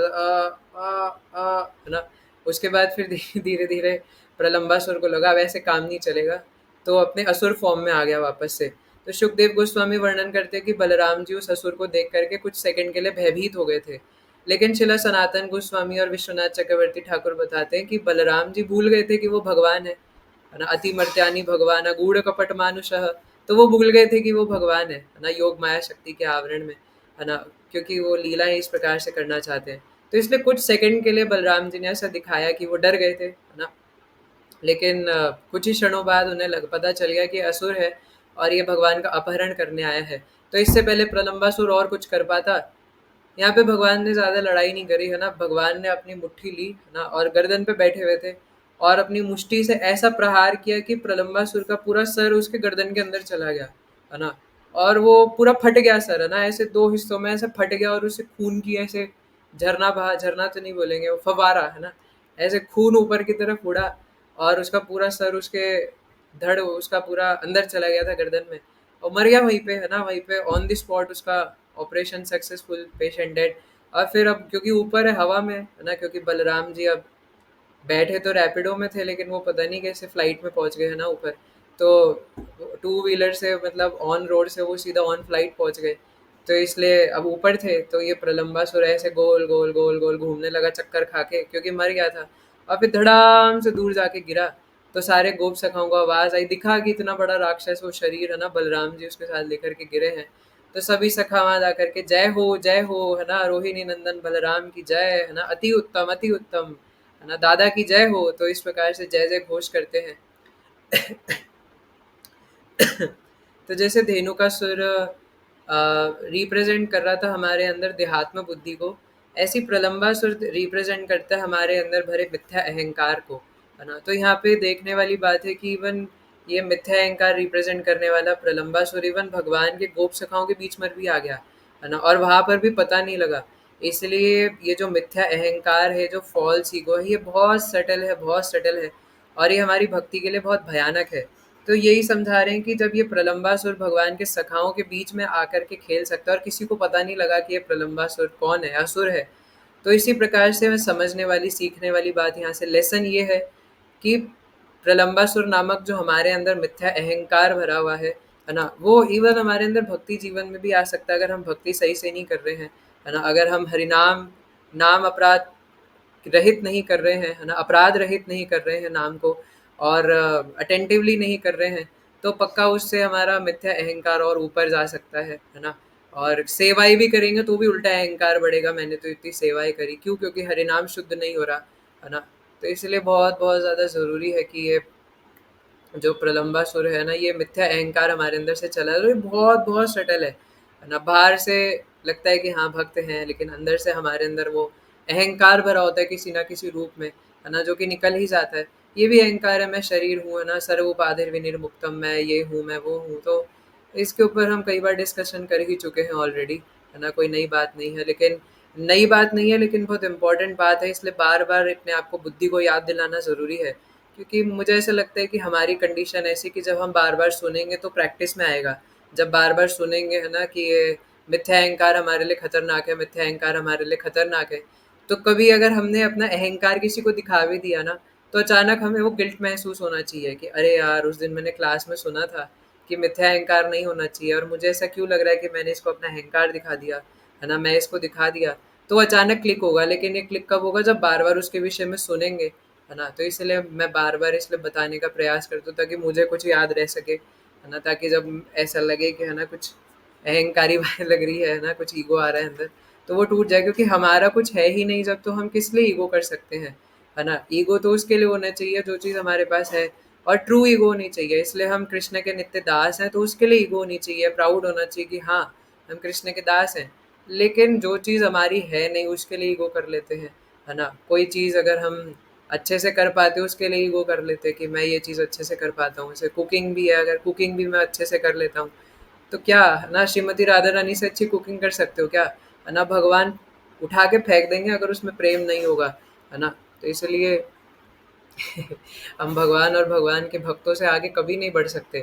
है ना। उसके बाद फिर धीरे धीरे प्रलंबासुर को लगा अब ऐसे काम नहीं चलेगा, तो अपने असुर फॉर्म में आ गया वापस से। तो सुखदेव गोस्वामी वर्णन करते हैं कि बलराम जी उस असुर को देख करके कुछ सेकंड के लिए भयभीत हो गए थे। लेकिन शिला सनातन गोस्वामी और विश्वनाथ चक्रवर्ती ठाकुर बताते हैं कि बलराम जी भूल गए थे कि वो भगवान है ना। अति मर्त्यानी भगवान गूढ़ कपट मानुषः, तो वो भूल गए थे कि वो भगवान है ना, योग माया शक्ति के आवरण में, है ना। क्योंकि वो लीला इस प्रकार से करना चाहते हैं, तो इसलिए कुछ सेकंड के लिए बलराम जी ने ऐसा दिखाया कि वो डर गए थे, है ना। लेकिन कुछ ही क्षणों बाद उन्हें पता चल गया कि असुर है और ये भगवान का अपहरण करने आया है। तो इससे पहले प्रलंबासुर और कुछ कर पाता, यहाँ पे भगवान ने ज्यादा लड़ाई नहीं करी, है ना। भगवान ने अपनी मुट्ठी ली, है ना, और गर्दन पे बैठे हुए थे और अपनी मुष्टि से ऐसा प्रहार किया कि प्रलंबासुर का पूरा सर उसके गर्दन के अंदर चला गया, है ना। और वो पूरा फट गया सर, है ना, ऐसे 2 हिस्सों में ऐसे फट गया और उसे खून की ऐसे झरना बहा, झरना तो नहीं बोलेंगे, वो फवारा, है ना, ऐसे खून ऊपर की तरफ उड़ा और उसका पूरा सर उसके धड़ उसका पूरा अंदर चला गया था गर्दन में, और मर गया वहीं पे, है ना। वहीं पे ऑन द स्पॉट उसका ऑपरेशन सक्सेसफुल, पेशेंट डेड। और फिर अब क्योंकि ऊपर है हवा में, है ना, क्योंकि बलराम जी अब बैठे तो रैपिडो में थे, लेकिन वो पता नहीं कैसे फ्लाइट में पहुंच गए, है ना, ऊपर। तो 2 व्हीलर से मतलब ऑन रोड से वो सीधा ऑन फ्लाइट पहुंच गए। तो इसलिए अब ऊपर थे, तो ये प्रलंबासुर ऐसे गोल गोल गोल गोल घूमने लगा चक्कर खा के, क्योंकि मर गया था। और फिर धड़ाम से दूर जाके गिरा। तो सारे गोप सखाओं को आवाज आई, दिखा कि इतना बड़ा राक्षस वो शरीर, है ना, बलराम जी उसके साथ लेकर के गिरे हैं। तो सभी सखा वहां जाकर के जय हो, है ना, रोहिणी नंदन बलराम की जय, है ना, अति उत्तम अति उत्तम, है ना, दादा की जय हो। तो इस प्रकार से जय जय घोष करते हैं। तो जैसे धेनु का सुर रिप्रेजेंट कर रहा था हमारे अंदर देहात्म बुद्धि को, ऐसी प्रलंबासुर रिप्रेजेंट करता है हमारे अंदर भरे मिथ्या अहंकार को, है ना। तो यहाँ पे देखने वाली बात है कि इवन ये मिथ्या अहंकार रिप्रेजेंट करने वाला प्रलंबासुर इवन भगवान के गोप सखाओं के बीच में भी आ गया, है ना, और वहां पर भी पता नहीं लगा। इसलिए ये जो मिथ्या अहंकार है, जो फॉल्स ईगो है, ये बहुत सटल है, बहुत सटल है, और ये हमारी भक्ति के लिए बहुत भयानक है। तो यही समझा रहे हैं कि जब ये प्रलंबासुर भगवान के सखाओं के बीच में आकर के खेल सकता है और किसी को पता नहीं लगा कि ये प्रलंबासुर कौन है, असुर है, तो इसी प्रकार से मैं समझने वाली, सीखने वाली बात यहाँ से लेसन ये है कि प्रलंबासुर नामक जो हमारे अंदर मिथ्या अहंकार भरा हुआ है ना, वो इवन हमारे अंदर भक्ति जीवन में भी आ सकता है अगर हम भक्ति सही से नहीं कर रहे हैं, है ना। अगर हम हरिनाम नाम अपराध रहित नहीं कर रहे हैं, है ना, अपराध रहित नहीं कर रहे हैं नाम को, और अटेंटिवली नहीं कर रहे हैं, तो पक्का उससे हमारा मिथ्या अहंकार और ऊपर जा सकता है ना। और सेवाएं भी करेंगे तो भी उल्टा अहंकार बढ़ेगा, मैंने तो इतनी सेवाएं करी क्यों, क्योंकि हरिनाम शुद्ध नहीं हो रहा, है ना। तो इसलिए बहुत बहुत ज़्यादा ज़रूरी है कि ये जो प्रलंबासुर है ना, ये मिथ्या अहंकार हमारे अंदर से चला है, और ये बहुत बहुत सटल है ना। बाहर से लगता है कि हाँ भक्त हैं, लेकिन अंदर से हमारे अंदर वो अहंकार भरा होता है किसी ना किसी रूप में, है ना, जो कि निकल ही जाता है। ये भी अहंकार है, मैं शरीर हूँ, है ना, सर्व उपाधिर विनिर्मुक्तम, मैं ये हूँ, मैं वो हूँ। तो इसके ऊपर हम कई बार डिस्कशन कर ही चुके हैं ऑलरेडी, है ना, कोई नई बात नहीं है, लेकिन नई बात नहीं है, लेकिन बहुत इंपॉर्टेंट बात है, इसलिए बार बार अपने आप को, बुद्धि को याद दिलाना ज़रूरी है। क्योंकि मुझे ऐसा लगता है कि हमारी कंडीशन ऐसी कि जब हम बार बार सुनेंगे तो प्रैक्टिस में आएगा। जब बार बार सुनेंगे, है ना, कि ये मिथ्या अहंकार हमारे लिए खतरनाक है, मिथ्या अहंकार हमारे लिए खतरनाक है, तो कभी अगर हमने अपना अहंकार किसी को दिखा भी दिया ना, तो अचानक हमें वो गिल्ट महसूस होना चाहिए कि अरे यार, उस दिन मैंने क्लास में सुना था कि मिथ्या अहंकार नहीं होना चाहिए, और मुझे ऐसा क्यों लग रहा है कि मैंने इसको अपना अहंकार दिखा दिया, है ना, मैं इसको दिखा दिया। तो अचानक क्लिक होगा, लेकिन ये क्लिक कब होगा, जब बार बार उसके विषय में सुनेंगे, है ना। तो इसलिए मैं बार बार इसलिए बताने का प्रयास करता हूँ ताकि मुझे कुछ याद रह सके, है ना, ताकि जब ऐसा लगे कि, है ना, कुछ अहंकारी बात लग रही है ना, कुछ ईगो आ रहा है अंदर, तो वो टूट जाए, क्योंकि हमारा कुछ है ही नहीं जब, तो हम किस लिए ईगो कर सकते हैं, है ना। ईगो तो उसके लिए होना चाहिए जो चीज़ हमारे पास है, और ट्रू ईगो होनी चाहिए। इसलिए हम कृष्ण के नित्य दास हैं, तो उसके लिए ईगो होनी चाहिए, प्राउड होना चाहिए कि हाँ, हम कृष्ण के दास हैं। लेकिन जो चीज़ हमारी है नहीं, उसके लिए ईगो कर लेते हैं, है ना। कोई चीज़ अगर हम अच्छे से कर पाते हैं, उसके लिए ईगो कर लेते हैं कि मैं ये चीज़ अच्छे से कर पाता हूँ। जैसे कुकिंग भी है, अगर कुकिंग भी मैं अच्छे से कर लेता हूँ, तो क्या, है ना, श्रीमती राधा रानी से अच्छी कुकिंग कर सकते हो क्या, है ना। भगवान उठा के फेंक देंगे अगर उसमें प्रेम नहीं होगा, है ना। तो इसलिए हम भगवान और भगवान के भक्तों से आगे कभी नहीं बढ़ सकते,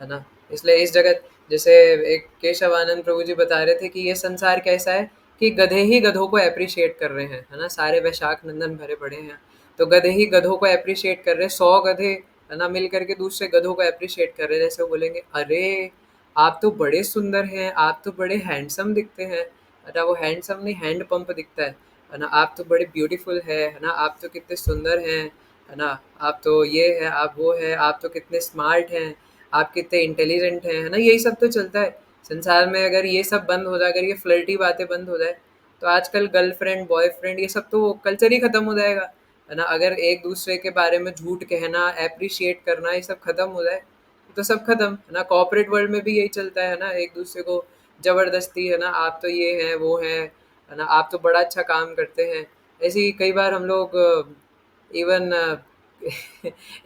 है ना। इसलिए इस जगत, जैसे एक केशवानंद प्रभु जी बता रहे थे कि ये संसार कैसा है कि गधे ही गधों को अप्रिशिएट कर रहे हैं, है ना, सारे वैशाख नंदन भरे पड़े हैं, तो गधे ही गधों को अप्रिशिएट कर रहे हैं। 100 गधे, है ना, मिल करके दूसरे गधों को अप्रिशिएट कर रहे हैं। जैसे वो बोलेंगे, अरे आप तो बड़े सुंदर हैं, आप तो बड़े हैंडसम दिखते हैं, है ना, वो हैंडसम नहीं, हैंड पंप दिखता है ना, आप तो बड़े ब्यूटीफुल है ना, आप तो कितने सुंदर हैं, है ना, आप तो ये है, आप वो है, आप तो कितने स्मार्ट हैं, आप कितने इंटेलिजेंट हैं, है ना, यही सब तो चलता है संसार में। अगर ये सब बंद हो जाए, अगर ये फ्लर्टी बातें बंद हो जाए, तो आजकल गर्लफ्रेंड, बॉयफ्रेंड, ये सब तो कल्चर ही खत्म हो जाएगा, है ना। अगर एक दूसरे के बारे में झूठ कहना, एप्रिशिएट करना, ये सब खत्म हो जाए, तो सब खत्म, है ना। कॉर्पोरेट वर्ल्ड में भी यही चलता है ना, एक दूसरे को जबरदस्ती, है ना, आप तो ये हैं, वो हैं, है ना, आप तो बड़ा अच्छा काम करते हैं। ऐसे ही कई बार हम लोग इवन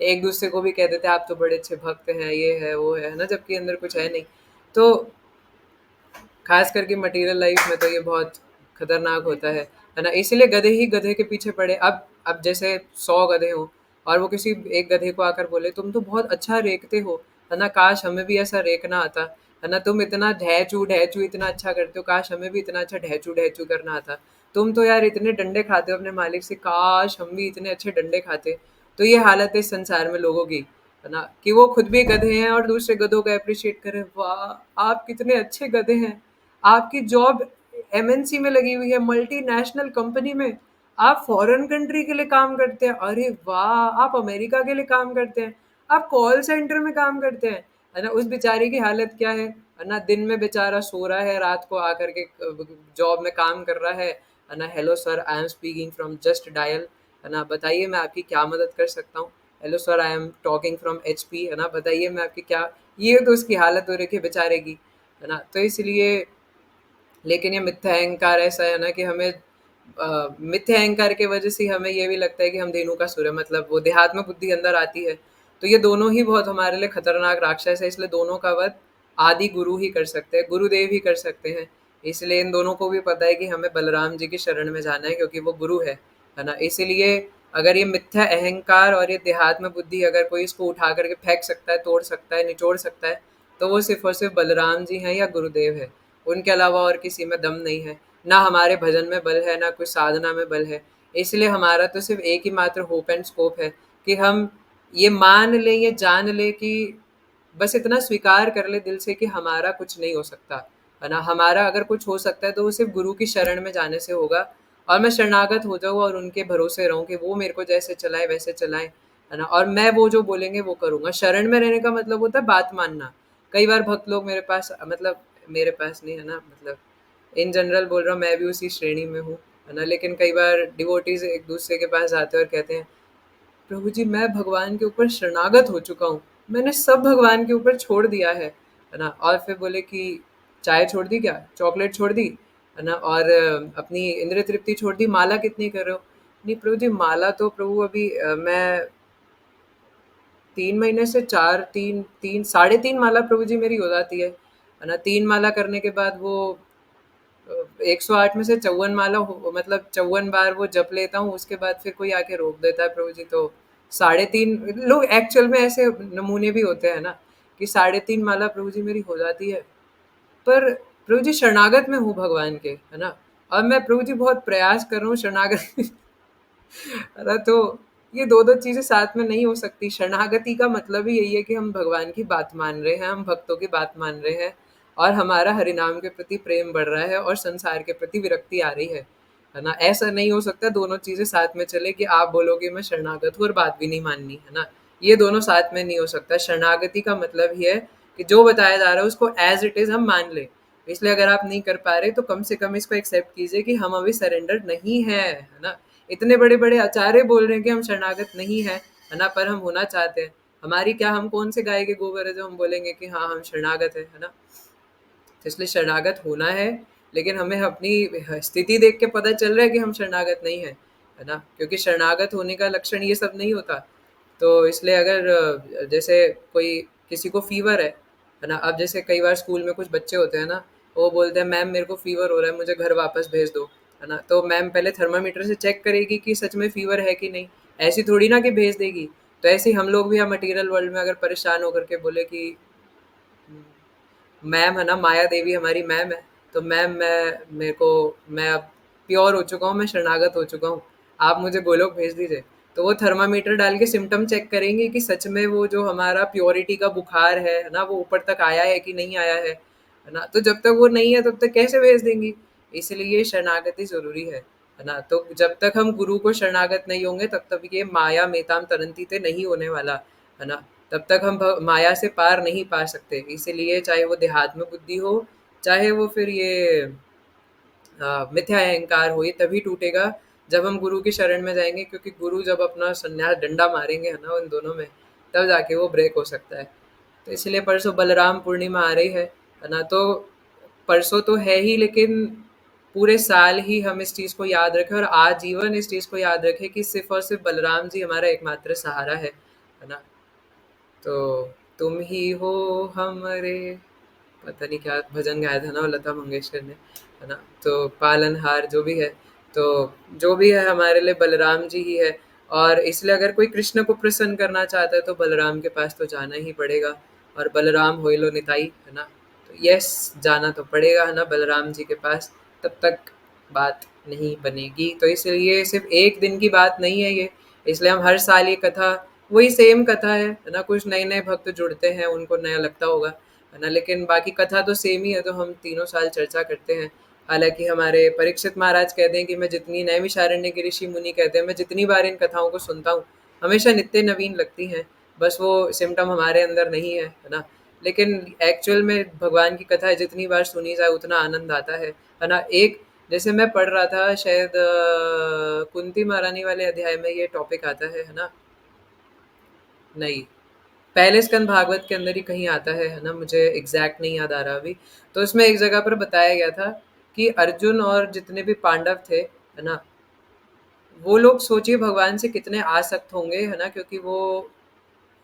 एक दूसरे को भी कह देते हैं आप तो बड़े अच्छे भक्त हैं, ये है, वो है ना, जबकि अंदर कुछ है नहीं। तो खास करके मटेरियल लाइफ में तो ये बहुत खतरनाक होता है ना। इसीलिए गधे ही गधे के पीछे पड़े। अब जैसे 100 गधे हों, और वो किसी एक गधे को आकर बोले तुम तो बहुत अच्छा रेखते हो, है ना, काश हमें भी ऐसा रेखना आता, है ना, तुम इतना ढहचू ढहचू इतना अच्छा करते हो, काश हमें भी इतना अच्छा ढहचू ढहचू करना आता, तुम तो यार इतने डंडे खाते हो अपने मालिक से, काश हम भी इतने अच्छे डंडे खाते। तो ये हालत है इस संसार में लोगों की, है ना, कि वो खुद भी गधे हैं और दूसरे गधों को अप्रिशिएट करें, वाह आप कितने अच्छे गधे हैं, आपकी जॉब एमएनसी में लगी हुई है, मल्टीनेशनल कंपनी में, आप फॉरेन कंट्री के लिए काम करते हैं, अरे वाह आप अमेरिका के लिए काम करते हैं, आप कॉल सेंटर में काम करते हैं, है ना। उस बेचारे की हालत क्या है ना, दिन में बेचारा सो रहा है, रात को आकर के जॉब में काम कर रहा है ना। Hello sir, I am speaking from just dial, है ना, बताइए मैं आपकी क्या मदद कर सकता हूँ। Hello sir, I am talking from HP, है ना, बताइए मैं आपकी क्या। ये तो उसकी हालत हो रखी है बेचारे की, है ना। तो इसलिए, लेकिन ये मिथ्या अहंकार ऐसा है ना कि हमें मिथ्या अहंकार के वजह से हमें ये भी लगता है कि हम धेनु का सुर है, मतलब वो देहात्म बुद्धि अंदर आती है। तो ये दोनों ही बहुत हमारे लिए खतरनाक राक्षस है, इसलिए दोनों का वध आदि गुरु ही कर सकते हैं, गुरुदेव ही कर सकते हैं। इसलिए इन दोनों को भी पता है कि हमें बलराम जी की शरण में जाना है, क्योंकि वो गुरु है ना? इसीलिए अगर ये मिथ्या अहंकार और ये देहात्म बुद्धि अगर कोई इसको उठा करके फेंक सकता है, तोड़ सकता है, निचोड़ सकता है, तो वो सिर्फ़ और सिर्फ़ बलराम जी हैं या गुरुदेव है। उनके अलावा और किसी में दम नहीं है। ना हमारे भजन में बल है, ना कोई साधना में बल है। इसलिए हमारा तो सिर्फ़ एक ही मात्र होप एंड स्कोप है कि हम ये मान लें, ये जान लें कि बस इतना स्वीकार कर ले दिल से कि हमारा कुछ नहीं हो सकता, है ना? हमारा अगर कुछ हो सकता है तो वो सिर्फ़ गुरु की शरण में जाने से होगा, और मैं शरणागत हो जाऊँ और उनके भरोसे रहूँ कि वो मेरे को जैसे चलाएँ वैसे चलाएँ, है ना? और मैं वो जो बोलेंगे वो करूँगा। शरण में रहने का मतलब होता है बात मानना। कई बार भक्त लोग मतलब मेरे पास नहीं, है ना? मतलब इन जनरल बोल रहा हूँ, मैं भी उसी श्रेणी में हूँ, है ना? लेकिन कई बार डिवोटीज़ एक दूसरे के पास आते हैं और कहते हैं, प्रभु जी मैं भगवान के ऊपर शरणागत हो चुका हूँ, मैंने सब भगवान के ऊपर छोड़ दिया है ना? और फिर बोले कि चाय छोड़ दी क्या, चॉकलेट छोड़ दी, है ना? और अपनी इंद्रिय तृप्ति छोड़ दी, माला कितनी कर रहे हो? नहीं प्रभु जी, माला तो प्रभु अभी मैं 3 महीने से चार तीन तीन 3.5 माला प्रभु जी मेरी हो जाती है ना? 3 माला करने के बाद वो 108 में से 54 माला मतलब 54 बार वो जप लेता हूँ, उसके बाद फिर कोई आके रोक देता है, प्रभु जी तो 3.5 लोग एक्चुअल में ऐसे नमूने भी होते हैं ना, कि 3.5 माला प्रभु जी मेरी हो जाती है, पर प्रभु जी शरणागत में हूँ भगवान के, है ना? और मैं प्रभु जी बहुत प्रयास कर रहा हूँ शरणागत है ना? तो ये दो दो चीजें साथ में नहीं हो सकती। शरणागति का मतलब ही यही है कि हम भगवान की बात मान रहे हैं, हम भक्तों की बात मान रहे हैं, और हमारा हरिनाम के प्रति प्रेम बढ़ रहा है और संसार के प्रति विरक्ति आ रही है ना? ऐसा नहीं हो सकता दोनों चीजें साथ में चले, कि आप बोलोगे मैं शरणागत हूँ और बात भी नहीं माननी, है ना? ये दोनों साथ में नहीं हो सकता। शरणागति का मतलब ही है कि जो बताया जा रहा है उसको एज इट इज हम मान ले। इसलिए अगर आप नहीं कर पा रहे तो कम से कम इसको एक्सेप्ट कीजिए कि हम अभी सरेंडर नहीं है ना? इतने बड़े बड़े आचार्य बोल रहे हैं कि हम शरणागत नहीं है ना? पर हम होना चाहते हैं। हमारी क्या, हम कौन से गाय के गोबर है जो हम बोलेंगे कि हाँ हम शरणागत है ना? तो इसलिए शरणागत होना है, लेकिन हमें अपनी स्थिति देख के पता चल रहा है कि हम शरणागत नहीं है ना? क्योंकि शरणागत होने का लक्षण ये सब नहीं होता। तो इसलिए अगर जैसे कोई किसी को फ़ीवर है ना? अब जैसे कई बार स्कूल में कुछ बच्चे होते हैं ना, वो बोलते हैं मैम मेरे को फ़ीवर हो रहा है, मुझे घर वापस भेज दो, है ना? तो मैम पहले थर्मामीटर से चेक करेगी कि सच में फ़ीवर है कि नहीं, ऐसी थोड़ी ना कि भेज देगी। तो ऐसे ही हम लोग भी हम मटीरियल वर्ल्ड में अगर परेशान होकर के बोले कि मैम, है ना, माया देवी हमारी मैम है, तो मैम मैं अब प्योर हो चुका हूँ, मैं शरणागत हो चुका हूँ, आप मुझे गोलोक भेज दीजिए। तो वो थर्मामीटर डाल के सिम्टम चेक करेंगे कि सच में वो जो हमारा प्योरिटी का बुखार है ना, वो ऊपर तक आया है कि नहीं आया है ना? तो जब तक वो नहीं है तब तक कैसे भेज देंगी? इसलिए शरणागति ज़रूरी है ना? तो जब तक हम गुरु को शरणागत नहीं होंगे तब तक ये माया मेताम तरंती ते नहीं होने वाला, है ना? तब तक हम माया से पार नहीं पा सकते। इसीलिए चाहे वो देहात्म बुद्धि हो, चाहे वो फिर ये मिथ्या अहंकार हो, ये तभी टूटेगा जब हम गुरु की शरण में जाएंगे, क्योंकि गुरु जब अपना संन्यास डंडा मारेंगे, है ना, उन दोनों में, तब जाके वो ब्रेक हो सकता है। तो इसलिए परसों बलराम पूर्णिमा आ रही है ना? तो परसों तो है ही, लेकिन पूरे साल ही हम इस चीज़ को याद रखें और आजीवन इस चीज़ को याद रखें कि सिर्फ और सिर्फ बलराम जी हमारा एकमात्र सहारा है ना? तो तुम ही हो हमरे, पता नहीं क्या भजन गाया था ना वो लता मंगेशकर ने, है ना? तो पालनहार जो भी है, तो जो भी है हमारे लिए बलराम जी ही है। और इसलिए अगर कोई कृष्ण को प्रसन्न करना चाहता है तो बलराम के पास तो जाना ही पड़ेगा, और बलराम होइलो निताई, है ना? तो यस, जाना तो पड़ेगा, है ना, बलराम जी के पास, तब तक बात नहीं बनेगी। तो इसलिए सिर्फ एक दिन की बात नहीं है ये, इसलिए हम हर साल ये कथा, वही सेम कथा है ना? कुछ नए नए भक्त जुड़ते हैं, उनको नया लगता होगा, है ना? लेकिन बाकी कथा तो सेम ही है, तो हम तीनों साल चर्चा करते हैं। हालांकि हमारे परीक्षित महाराज कहते हैं कि मैं जितनी, नैमिषारण्य के ऋषि मुनि कहते हैं, मैं जितनी बार इन कथाओं को सुनता हूँ हमेशा नित्य नवीन लगती हैं। बस वो सिम्टम हमारे अंदर नहीं है ना? लेकिन एक्चुअल में भगवान की कथा जितनी बार सुनी जाए उतना आनंद आता है ना? एक, जैसे मैं पढ़ रहा था शायद कुंती महारानी वाले अध्याय में ये टॉपिक आता है ना? नहीं, पहले स्कंद भागवत के अंदर ही कहीं आता है ना? मुझे एग्जैक्ट नहीं याद आ रहा अभी। तो उसमें एक जगह पर बताया गया था कि अर्जुन और जितने भी पांडव थे, है ना? वो लोग सोचिए भगवान से कितने आसक्त होंगे, है ना? क्योंकि वो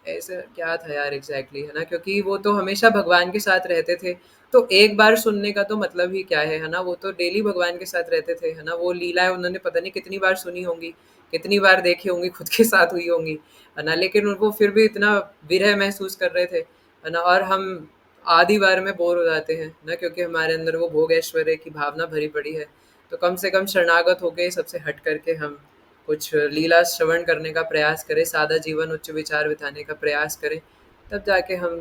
ऐसा क्या था यार एग्जैक्टली, है ना? क्योंकि वो तो हमेशा भगवान के साथ रहते थे, तो एक बार सुनने का तो मतलब ही क्या है ना? वो तो डेली भगवान के साथ रहते थे, है ना? वो लीलाएं उन्होंने पता नहीं कितनी बार सुनी होंगी, कितनी बार देखी होंगी, खुद के साथ हुई होंगी, है ना? लेकिन उनको फिर भी इतना विरह महसूस कर रहे थे, है ना? और हम आधी बार में बोर हो जाते हैं ना, क्योंकि हमारे अंदर वो भोग ऐश्वर्य की भावना भरी पड़ी है। तो कम से कम शरणागत होके सबसे हट करके हम कुछ लीला श्रवण करने का प्रयास करें, सादा जीवन उच्च विचार बिताने का प्रयास करें, तब जाके हम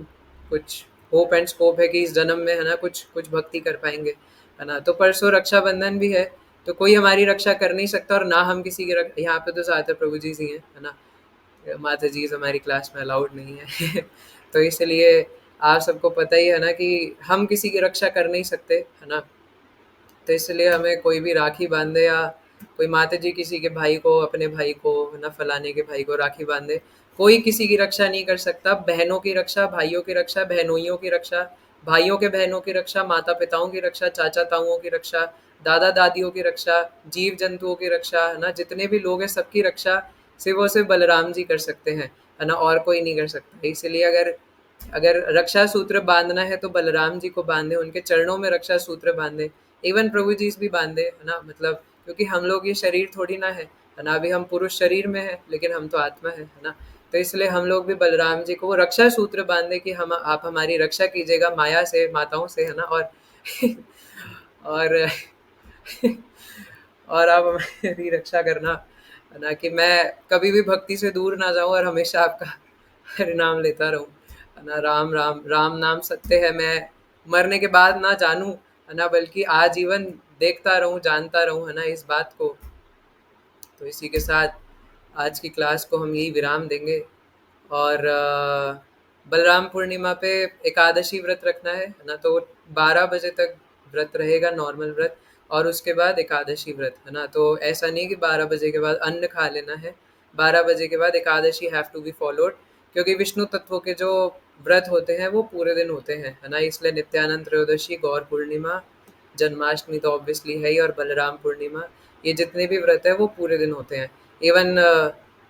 कुछ होप एंड स्कोप है कि इस जन्म में, है ना, कुछ कुछ भक्ति कर पाएंगे, है ना? तो परसों रक्षाबंधन भी है, तो कोई हमारी रक्षा कर नहीं सकता, और ना हम किसी की यहाँ पे तो ज़्यादातर प्रभु जी ही हैं, है ना? माता जी हमारी क्लास में अलाउड नहीं है तो इसलिए आप सबको पता ही है ना कि हम किसी की रक्षा कर नहीं सकते, है ना? तो इसलिए हमें कोई भी राखी बांधे, या कोई माता जी किसी के भाई को, अपने भाई को, ना फलाने के भाई को राखी बांधे, कोई किसी की रक्षा नहीं कर सकता। बहनों की रक्षा, भाइयों की रक्षा, बहनोइयों की रक्षा, भाइयों के बहनों की रक्षा, माता पिताओं की रक्षा, चाचा ताऊओं की रक्षा, दादा दादियों की रक्षा, जीव जंतुओं की रक्षा, है ना? जितने भी लोग हैं सबकी रक्षा सिर्फ और सिर्फ बलराम जी कर सकते हैं, है ना? और कोई नहीं कर सकता। इसलिए अगर अगर रक्षा सूत्र बांधना है तो बलराम जी को बांधे, उनके चरणों में रक्षा सूत्र बांधे। इवन प्रभु जी भी बांधे, है ना? मतलब क्योंकि हम लोग ये शरीर थोड़ी ना है ना? अभी हम पुरुष शरीर में है, लेकिन हम तो आत्मा है ना? तो इसलिए हम लोग भी बलराम जी को वो रक्षा सूत्र बांधे कि हम आप हमारी रक्षा कीजिएगा माया से, माताओं से, है ना? और और और आप हमारी रक्षा करना, है ना? कि मैं कभी भी भक्ति से दूर ना जाऊं और हमेशा आपका हरि नाम लेता रहूं, है ना? राम राम राम नाम सत्य है, मैं मरने के बाद ना जानूं, है ना, बल्कि आजीवन देखता रहूं, जानता रहूं, है ना, इस बात को। तो इसी के साथ आज की क्लास को हम यही विराम देंगे। और बलराम पूर्णिमा पे एकादशी व्रत रखना है ना? तो 12 बजे तक व्रत रहेगा, नॉर्मल व्रत, और उसके बाद एकादशी व्रत, है ना? तो ऐसा नहीं कि 12 बजे के बाद अन्न खा लेना है, 12 बजे के बाद Ekadashi have to be followed, क्योंकि विष्णु तत्व के जो व्रत होते हैं वो पूरे दिन होते हैं, है ना? इसलिए नित्यानंद त्रयोदशी, गौर पूर्णिमा, जन्माष्टमी तो ऑब्वियसली है ही, और बलराम पूर्णिमा, ये जितने भी व्रत है वो पूरे दिन होते हैं। इवन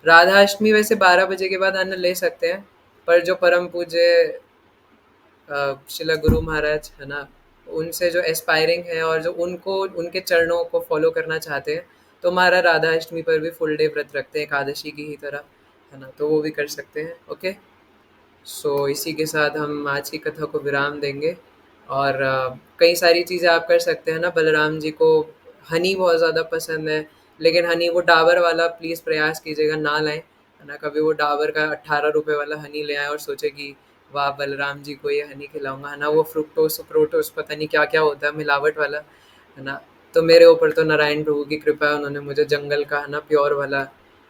राधाष्टमी वैसे 12 बजे के बाद अन्न ले सकते हैं, पर जो परम पूज्य शिला गुरु महाराज, है ना, उनसे जो एस्पायरिंग है और जो उनको उनके चरणों को फॉलो करना चाहते हैं, तो हमारा राधा अष्टमी पर भी फुल डे व्रत रखते हैं एकादशी की ही तरह, है ना? तो वो भी कर सकते हैं। ओके, सो इसी के साथ हम आज की कथा को विराम देंगे। और कई सारी चीज़ें आप कर सकते हैं ना। बलराम जी को हनी बहुत ज़्यादा पसंद है, लेकिन हनी वो डाबर वाला प्लीज़ प्रयास कीजिएगा ना लाएं, है ना? कभी वो डाबर का 18 रुपए वाला हनी ले आए और सोचे कि वाह बलराम जी को ये हनी खिलाऊंगा, है ना? वो फ्रुक्टोस प्रोटोस पता नहीं क्या क्या होता है, मिलावट वाला, है ना? तो मेरे ऊपर तो नारायण प्रभु की कृपा है, उन्होंने मुझे जंगल का, है ना, प्योर वाला,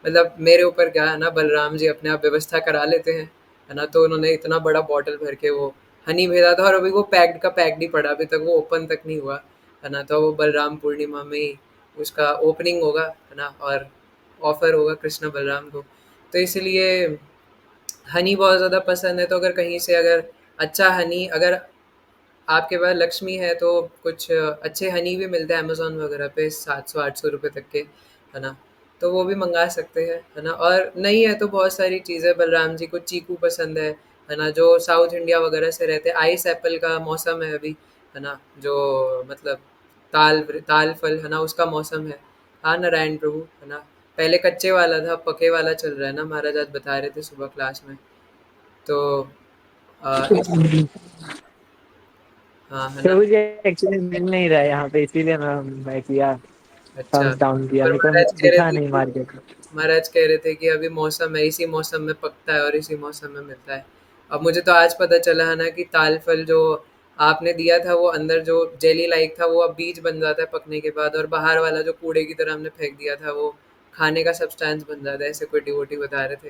मतलब मेरे ऊपर क्या है ना, बलराम जी अपने आप व्यवस्था करा लेते हैं, है ना? तो उन्होंने इतना बड़ा बॉटल भर के वो हनी भेजा था, और अभी वो पैक्ड का पैक्ड ही पड़ा, अभी तक वो ओपन तक नहीं हुआ, है ना? तो वो बलराम पूर्णिमा में ही उसका ओपनिंग होगा, है ना? और ऑफर होगा कृष्ण बलराम को। तो इसलिए हनी बहुत ज़्यादा पसंद है, तो अगर कहीं से अगर अच्छा हनी, अगर आपके पास लक्ष्मी है, तो कुछ अच्छे हनी भी मिलते हैं अमेज़न वगैरह पे 700-800 रुपए तक के, है ना? तो वो भी मँगा सकते हैं, है ना? और नहीं है तो बहुत सारी चीज़ें, बलराम जी को चीकू पसंद है ना? जो साउथ इंडिया वगैरह से रहते हैं, आइस एप्पल का मौसम है अभी, है ना? जो मतलब ताल फल, है ना, उसका मौसम है। हाँ, नारायण प्रभु, है ना? पहले कच्चे वाला था, पके वाला चल रहा है ना, महाराज आज बता रहे थे सुबह क्लास में। तो इस हाँ, है ना? प्रभु जी एक्चुअली मिल नहीं रहा है यहाँ पे, इसीलिए मैं किया, अच्छा, थम्स डाउन किया, पर मेरे को महाराज कह रहे दिखा थे नहीं कि मार्केट में। अभी मौसम है, इसी मौसम में पकता है और इसी मौसम में मिलता है। अब मुझे तो आज पता चला है ना कि ताल फल जो आपने दिया था, वो अंदर जो जेली लाइक था वो अब बीज बन जाता है पकने के बाद, और बाहर वाला जो कूड़े की तरह हमने फेंक दिया था वो खाने का सब्सटेंस बन जाता है, ऐसे कोई डिवोटी बता रहे थे,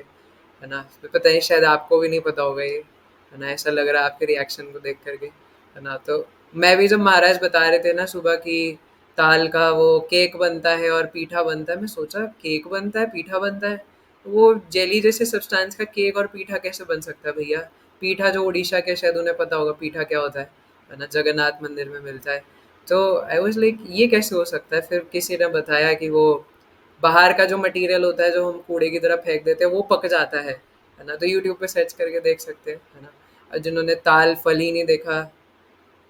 है ना? तो पता नहीं, शायद आपको भी नहीं पता होगा ये, है ना? ऐसा लग रहा है आपके रिएक्शन को देख करके, है ना? तो मैं भी जब महाराज बता रहे थे ना सुबह कि ताल का वो केक बनता है और पीठा बनता है, मैं सोचा केक बनता है, पीठा बनता है, तो वो जेली जैसे सब्सटेंस का केक और पीठा कैसे बन सकता है भैया? पीठा जो उड़ीसा के, शायद उन्हें पता होगा पीठा क्या होता है ना? जगन्नाथ मंदिर में मिलता है। तो आई वाज लाइक ये कैसे हो सकता है? फिर किसी ने बताया कि वो बाहर का जो मटेरियल होता है जो हम कूड़े की तरह फेंक देते हैं वो पक जाता है ना? तो यूट्यूब पे सर्च करके देख सकते हैं, है ना? और जिन्होंने ताल फल ही नहीं देखा,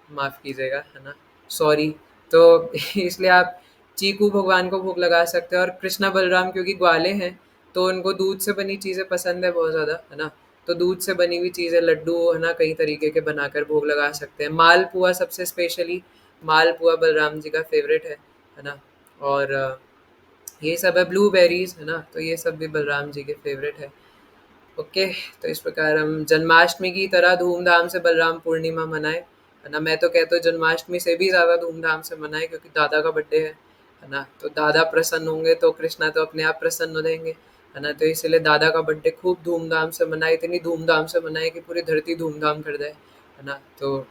माफ़ कीजिएगा, है ना? सॉरी। तो इसलिए आप चीकू भगवान को भोग लगा सकते हैं, और कृष्णा बलराम क्योंकि ग्वाले हैं, तो उनको दूध से बनी चीज़ें पसंद है बहुत ज़्यादा, है ना? तो दूध से बनी हुई चीज़ें, लड्डू, है ना, कई तरीके के बनाकर भोग लगा सकते हैं। मालपुआ सबसे स्पेशली, मालपुआ बलराम जी का फ़ेवरेट है ना? और ये सब है ब्लूबेरीज़, है ना? तो ये सब भी बलराम जी के फ़ेवरेट ओके। तो इस प्रकार हम जन्माष्टमी की तरह धूमधाम से बलराम पूर्णिमा मनाएं, है ना? मैं तो कहता हूँ जन्माष्टमी से भी ज़्यादा धूमधाम से मनाएं, क्योंकि दादा का बर्थडे है ना? तो दादा प्रसन्न होंगे तो कृष्णा तो अपने आप प्रसन्न हो जाएंगे, है ना? तो इसलिए दादा का बर्थडे खूब धूमधाम से मनाए, इतनी धूमधाम से मनाए कि पूरी धरती धूमधाम कर जाए, है ना? तो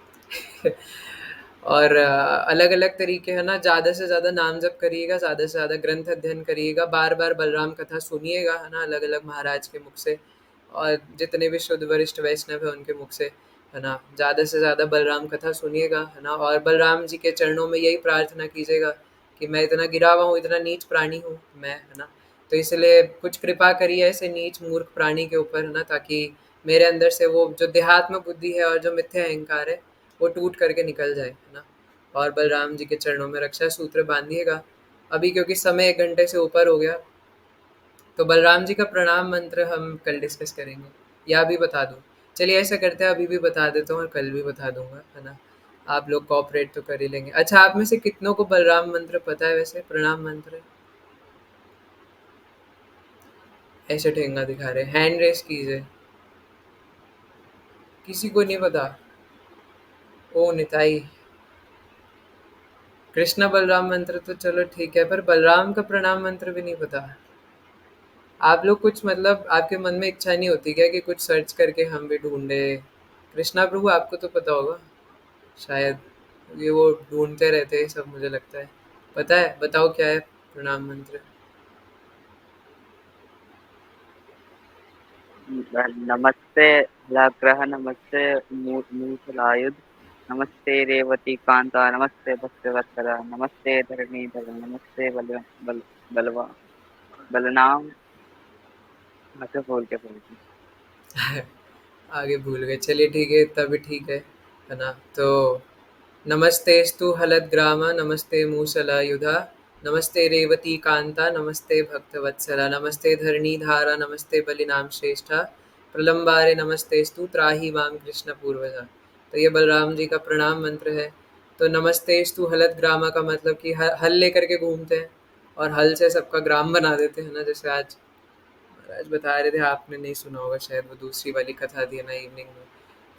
और अलग अलग तरीके, है ना, ज़्यादा से ज़्यादा नाम जप करिएगा, ज़्यादा से ज़्यादा ग्रंथ अध्ययन करिएगा, बार बार बलराम कथा सुनिएगा, है ना, अलग अलग महाराज के मुख से, और जितने भी शुद्ध वरिष्ठ वैष्णव है उनके मुख से, है ना? ज़्यादा से ज़्यादा बलराम कथा सुनिएगा, है ना? और बलराम जी के चरणों में यही प्रार्थना कीजिएगा कि मैं इतना गिरा हुआ हूँ, इतना नीच प्राणी हूँ मैं, है ना? तो इसलिए कुछ कृपा करिए ऐसे नीच मूर्ख प्राणी के ऊपर, है ना, ताकि मेरे अंदर से वो जो देहात्म बुद्धि है और जो मिथ्या अहंकार है वो टूट करके निकल जाए, है ना? और बलराम जी के चरणों में रक्षा सूत्र बांधिएगा। अभी क्योंकि समय 1 घंटे से ऊपर हो गया, तो बलराम जी का प्रणाम मंत्र हम कल डिस्कस करेंगे, या अभी बता दूं? चलिए ऐसा करते हैं, अभी भी बता देता हूँ और कल भी बता दूंगा, है ना? आप लोग कोऑपरेट तो कर ही लेंगे। अच्छा, आप में से कितनों को बलराम मंत्र पता है वैसे, प्रणाम मंत्र? ऐसे ठेंगा दिखा रहे, हैंड रेस कीजिए। किसी को नहीं पता? ओ निताई। कृष्ण बलराम मंत्र तो चलो ठीक है, पर बलराम का प्रणाम मंत्र भी नहीं पता? आप लोग कुछ मतलब आपके मन में इच्छा नहीं होती क्या कि कुछ सर्च करके हम भी ढूंढे? कृष्णा प्रभु आपको तो पता होगा शायद, ये वो ढूंढते रहते हैं सब, मुझे लगता है। पता है? बताओ क्या है प्रणाम मंत्र? नमस्ते लाग्रह, नमस्ते मूसलायुध, नमस्ते रेवती कांता, नमस्ते भक्तवत्सला, नमस्ते धरणीधर, नमस्ते बलवा बलनाम। ऐसे बोल के आगे भूल गए, चलिए ठीक है, इतना भी ठीक है ना? तो नमस्तेस्तु हलदग्रामा, नमस्ते मूसलायुधा, नमस्ते रेवती कांता, नमस्ते भक्तवत्सला, नमस्ते धरणीधारा, नमस्ते बलिनाम श्रेष्ठा, प्रलंबारे नमस्तेस्तु त्राहि माम कृष्ण पूर्वजा। तो ये बलराम जी का प्रणाम मंत्र है। तो नमस्तेस्तु हलदग्रामा का मतलब कि हल लेकर के घूमते हैं और हल से सबका ग्राम बना देते हैं ना, जैसे आज महाराज बता रहे थे, आपने नहीं सुना होगा शायद, वो दूसरी वाली कथा थी ना इवनिंग में।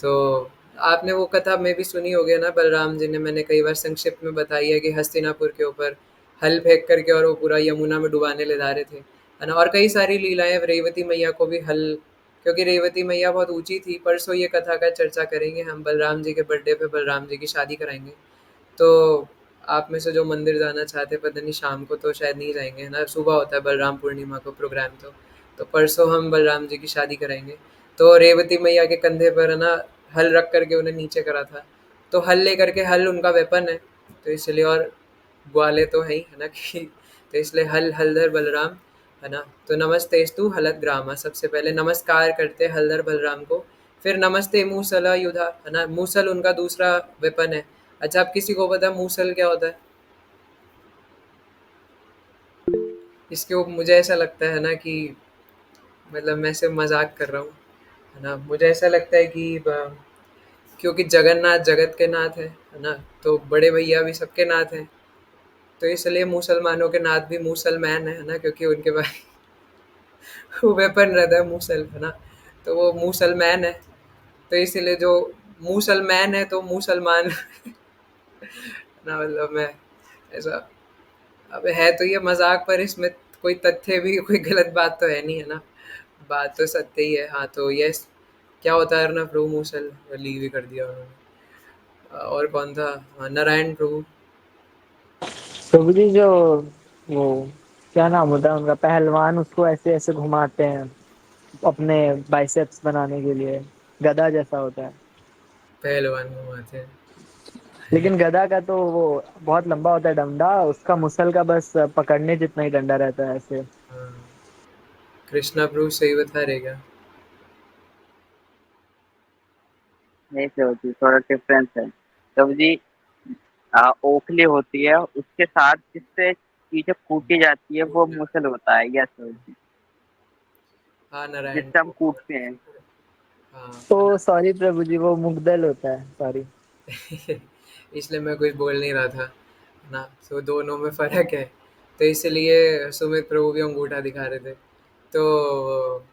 तो आपने वो कथा में भी सुनी होगी ना, बलराम जी ने, मैंने कई बार संक्षिप्त में बताई है कि हस्तिनापुर के ऊपर हल फेंक करके और वो पूरा यमुना में डुबाने ले जा रहे थे, है ना? और कई सारी लीलाएं, रेवती मैया को भी हल, क्योंकि रेवती मैया बहुत ऊंची थी। परसों ये कथा का चर्चा करेंगे हम, बलराम जी के बर्थडे पे बलराम जी की शादी कराएंगे। तो आप में से जो मंदिर जाना चाहते हैं, पता नहीं शाम को तो शायद नहीं जाएंगे, है ना? सुबह होता है बलराम पूर्णिमा को प्रोग्राम। तो परसों हम बलराम जी की शादी कराएंगे। तो रेवती मैया के कंधे पर, है ना, हल रख करके उन्हें नीचे करा था। तो हल लेकर के, हल उनका वेपन है, तो इसलिए, और ग्वाले तो है ही, है ना कि तो इसलिए हल हलधर बलराम, है ना? तो नमस्तेस्तु हलदग्रामा, सबसे पहले नमस्कार करते हैं हलधर बलराम को। फिर नमस्ते मूसला युधा, है ना? मूसल उनका दूसरा वेपन है। अच्छा, आप किसी को पता है मूसल क्या होता है? इसके मुझे ऐसा लगता है ना कि, मतलब मैं सिर्फ मजाक कर रहा हूँ, है ना? मुझे ऐसा लगता है कि क्योंकि जगन्नाथ जगत के नाथ है ना? तो बड़े भैया भी सबके नाथ हैं, तो इसलिए मुसलमानों के नाथ भी मुसलमान है ना? क्योंकि उनके पास वो वेपन रहता है मूसल, है ना? तो वो मुसलमान है, तो इसीलिए जो मुसलमान है तो मुसलमान ना, मतलब मैं ऐसा, अब है तो ये मजाक, पर इसमें कोई तथ्य भी, कोई गलत बात तो है नहीं, है ना? बात तो सत्य ही है। हाँ, तो यस, क्या होता है ना, प्रभु मूसल लीव भी कर दिया उन्होंने। और कौन था? हाँ, नारायण प्रभु। प्रभु जी जो वो क्या नाम होता है उनका, पहलवान, उसको ऐसे ऐसे घुमाते हैं अपने बाइसेप्स बनाने के लिए, गधा जैसा होता है। पहलवान घुमाते हैं। लेकिन गधा का तो वो बहुत लंबा होता है डंडा, उसका मुसल का बस पकड़ने जितना ही डंडा रहता है ऐसे। हाँ, कृष्णा प्रभु सही बता रहेगा। ऐसे होती है, थोड़ा डिफरेंस है। तो जी ओखली होती है, उसके साथ जिससे चीजें कूटी जाती है वो मुसल होता है। यस जी, हाँ नारायण जिससे हम को। कूटते हैं। हाँ तो सॉरी प्रभु जी, वो मुग्दल होता है, सॉरी। इसलिए मैं कुछ बोल नहीं रहा था ना, तो दोनों में फ़र्क है। तो इसलिए सुमित प्रभु भी अंगूठा दिखा रहे थे। तो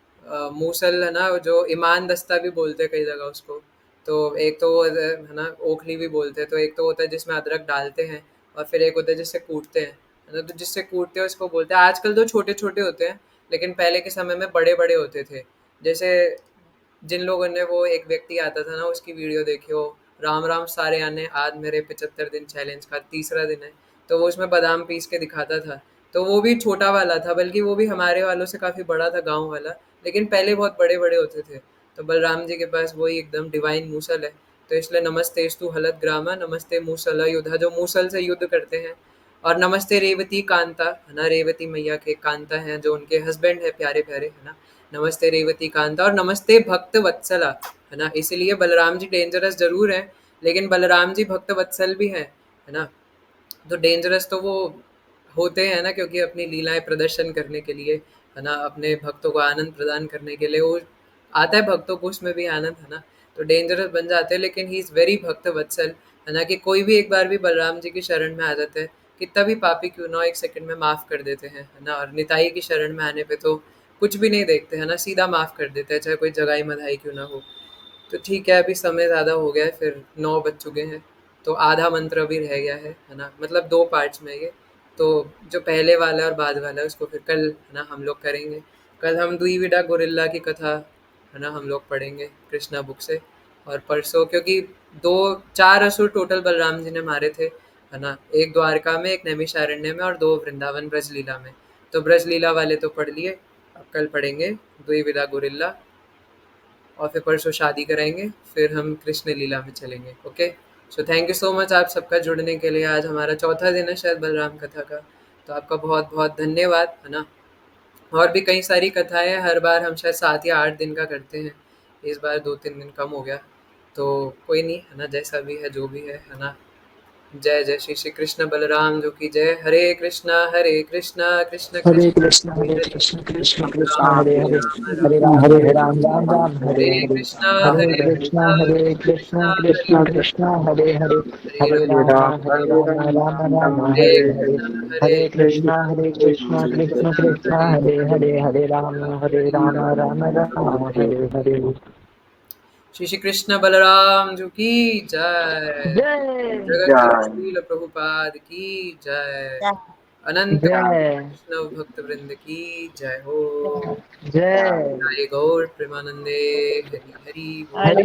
मूसल है ना, जो ईमान दस्ता भी बोलते हैं कई जगह उसको। तो एक तो वो है ना, ओखली भी बोलते हैं। तो एक तो होता है जिसमें अदरक डालते हैं, और फिर एक होता है जिससे कूटते हैं, है ना। तो जिससे कूटते हैं उसको बोलते हैं। आजकल तो छोटे छोटे होते हैं, लेकिन पहले के समय में बड़े बड़े होते थे। जैसे जिन लोगों ने वो एक व्यक्ति आता था ना, उसकी वीडियो देखी हो, राम राम सारे आने आज मेरे 75 दिन चैलेंज का तीसरा दिन है। तो वो उसमें बादाम पीस के दिखाता था। तो वो भी छोटा वाला था, बल्कि वो भी हमारे वालों से काफ़ी बड़ा था, गांव वाला। लेकिन पहले बहुत बड़े बड़े होते थे। तो बलराम जी के पास वही एकदम डिवाइन मूसल है। तो इसलिए नमस्तेस्तु हलत ग्रामा नमस्ते मूसल युद्ध, जो मूसल से युद्ध करते हैं। और नमस्ते रेवती कांता, है ना, रेवती मैया के कांता हैं, जो उनके हस्बैंड है प्यारे प्यारे, है ना। नमस्ते रेवती कांता और नमस्ते भक्त वत्सला, है ना। इसीलिए बलराम जी डेंजरस जरूर हैं, लेकिन बलराम जी भक्त वत्सल भी हैं, है ना। तो डेंजरस तो वो होते हैं ना, क्योंकि अपनी लीलाएं प्रदर्शन करने के लिए, है ना, अपने भक्तों को आनंद प्रदान करने के लिए वो आता है भक्तों को उसमें भी आनंद, है ना। तो डेंजरस बन जाते हैं, लेकिन ही इज़ वेरी भक्त वत्सल, है ना। कि कोई भी एक बार भी बलराम जी की शरण में आ जाता है, कितना भी पापी क्यों ना हो, एक सेकंड में माफ़ कर देते हैं, है ना। और निताई की शरण में आने पे तो कुछ भी नहीं देखते, है ना, सीधा माफ़ कर देते हैं, चाहे कोई जगाई मधाई क्यों ना हो। तो ठीक है, अभी समय ज़्यादा हो गया है, फिर 9 बज चुके हैं। तो आधा मंत्र अभी रह गया है ना, मतलब 2 पार्ट्स में ये। तो जो पहले वाला है और बाद वाला है उसको फिर कल, है ना, हम लोग करेंगे। कल हम द्विविदा गोरिल्ला की कथा, है ना, हम लोग पढ़ेंगे कृष्णा बुक से। और परसों, क्योंकि 2-4 असुर टोटल बलराम जी ने मारे थे, है ना। एक द्वारका में, एक नैमिषारण्य में और 2 वृंदावन ब्रजलीला में। तो ब्रजलीला वाले तो पढ़ लिए, अब कल पढ़ेंगे द्विविदा गोरिल्ला। और फिर परसों शादी कराएंगे, फिर हम कृष्ण लीला में चलेंगे। Okay. So thank you so much आप सबका जुड़ने के लिए। आज हमारा चौथा दिन है शायद बलराम कथा का। तो आपका बहुत बहुत धन्यवाद, है ना। और भी कई सारी कथाएं हैं, हर बार हम शायद 7 या 8 दिन का करते हैं। इस बार 2-3 दिन कम हो गया। तो कोई नहीं, है ना, जैसा भी है जो भी है ना। जय जय श्री श्री कृष्ण बलराम जो की जय। हरे कृष्णा कृष्ण हरे कृष्ण कृष्णा हरे हरे हरे, कृष्ण कृष्ण कृष्ण राम हरे हरे, राम हरे राम राम हरे हरे राम हरे, राम राम हरे हरे हरे। कृष्णा हरे हरे कृष्णा कृष्णा हरे कृष्णा हरे कृष्ण कृष्णा, कृष्ण हरे हरे, हरे हरे राम राम हरे राम राम राम राम राम राम हरे हरे हरे हरे। कृष्णा हरे हरे कृष्णा कृष्ण कृष्ण कृष्ण हरे हरे, हरे राम राम राम हरे हरे। श्री श्री कृष्ण बलराम जो की जय। जय जगत गुरु जय। श्रील प्रभुपाद की जय। जय अनंत जय वैष्णव भक्त वृंद की जय हो। जय। हरि गौर प्रेमानंदे, हरि हरि बोल। हरि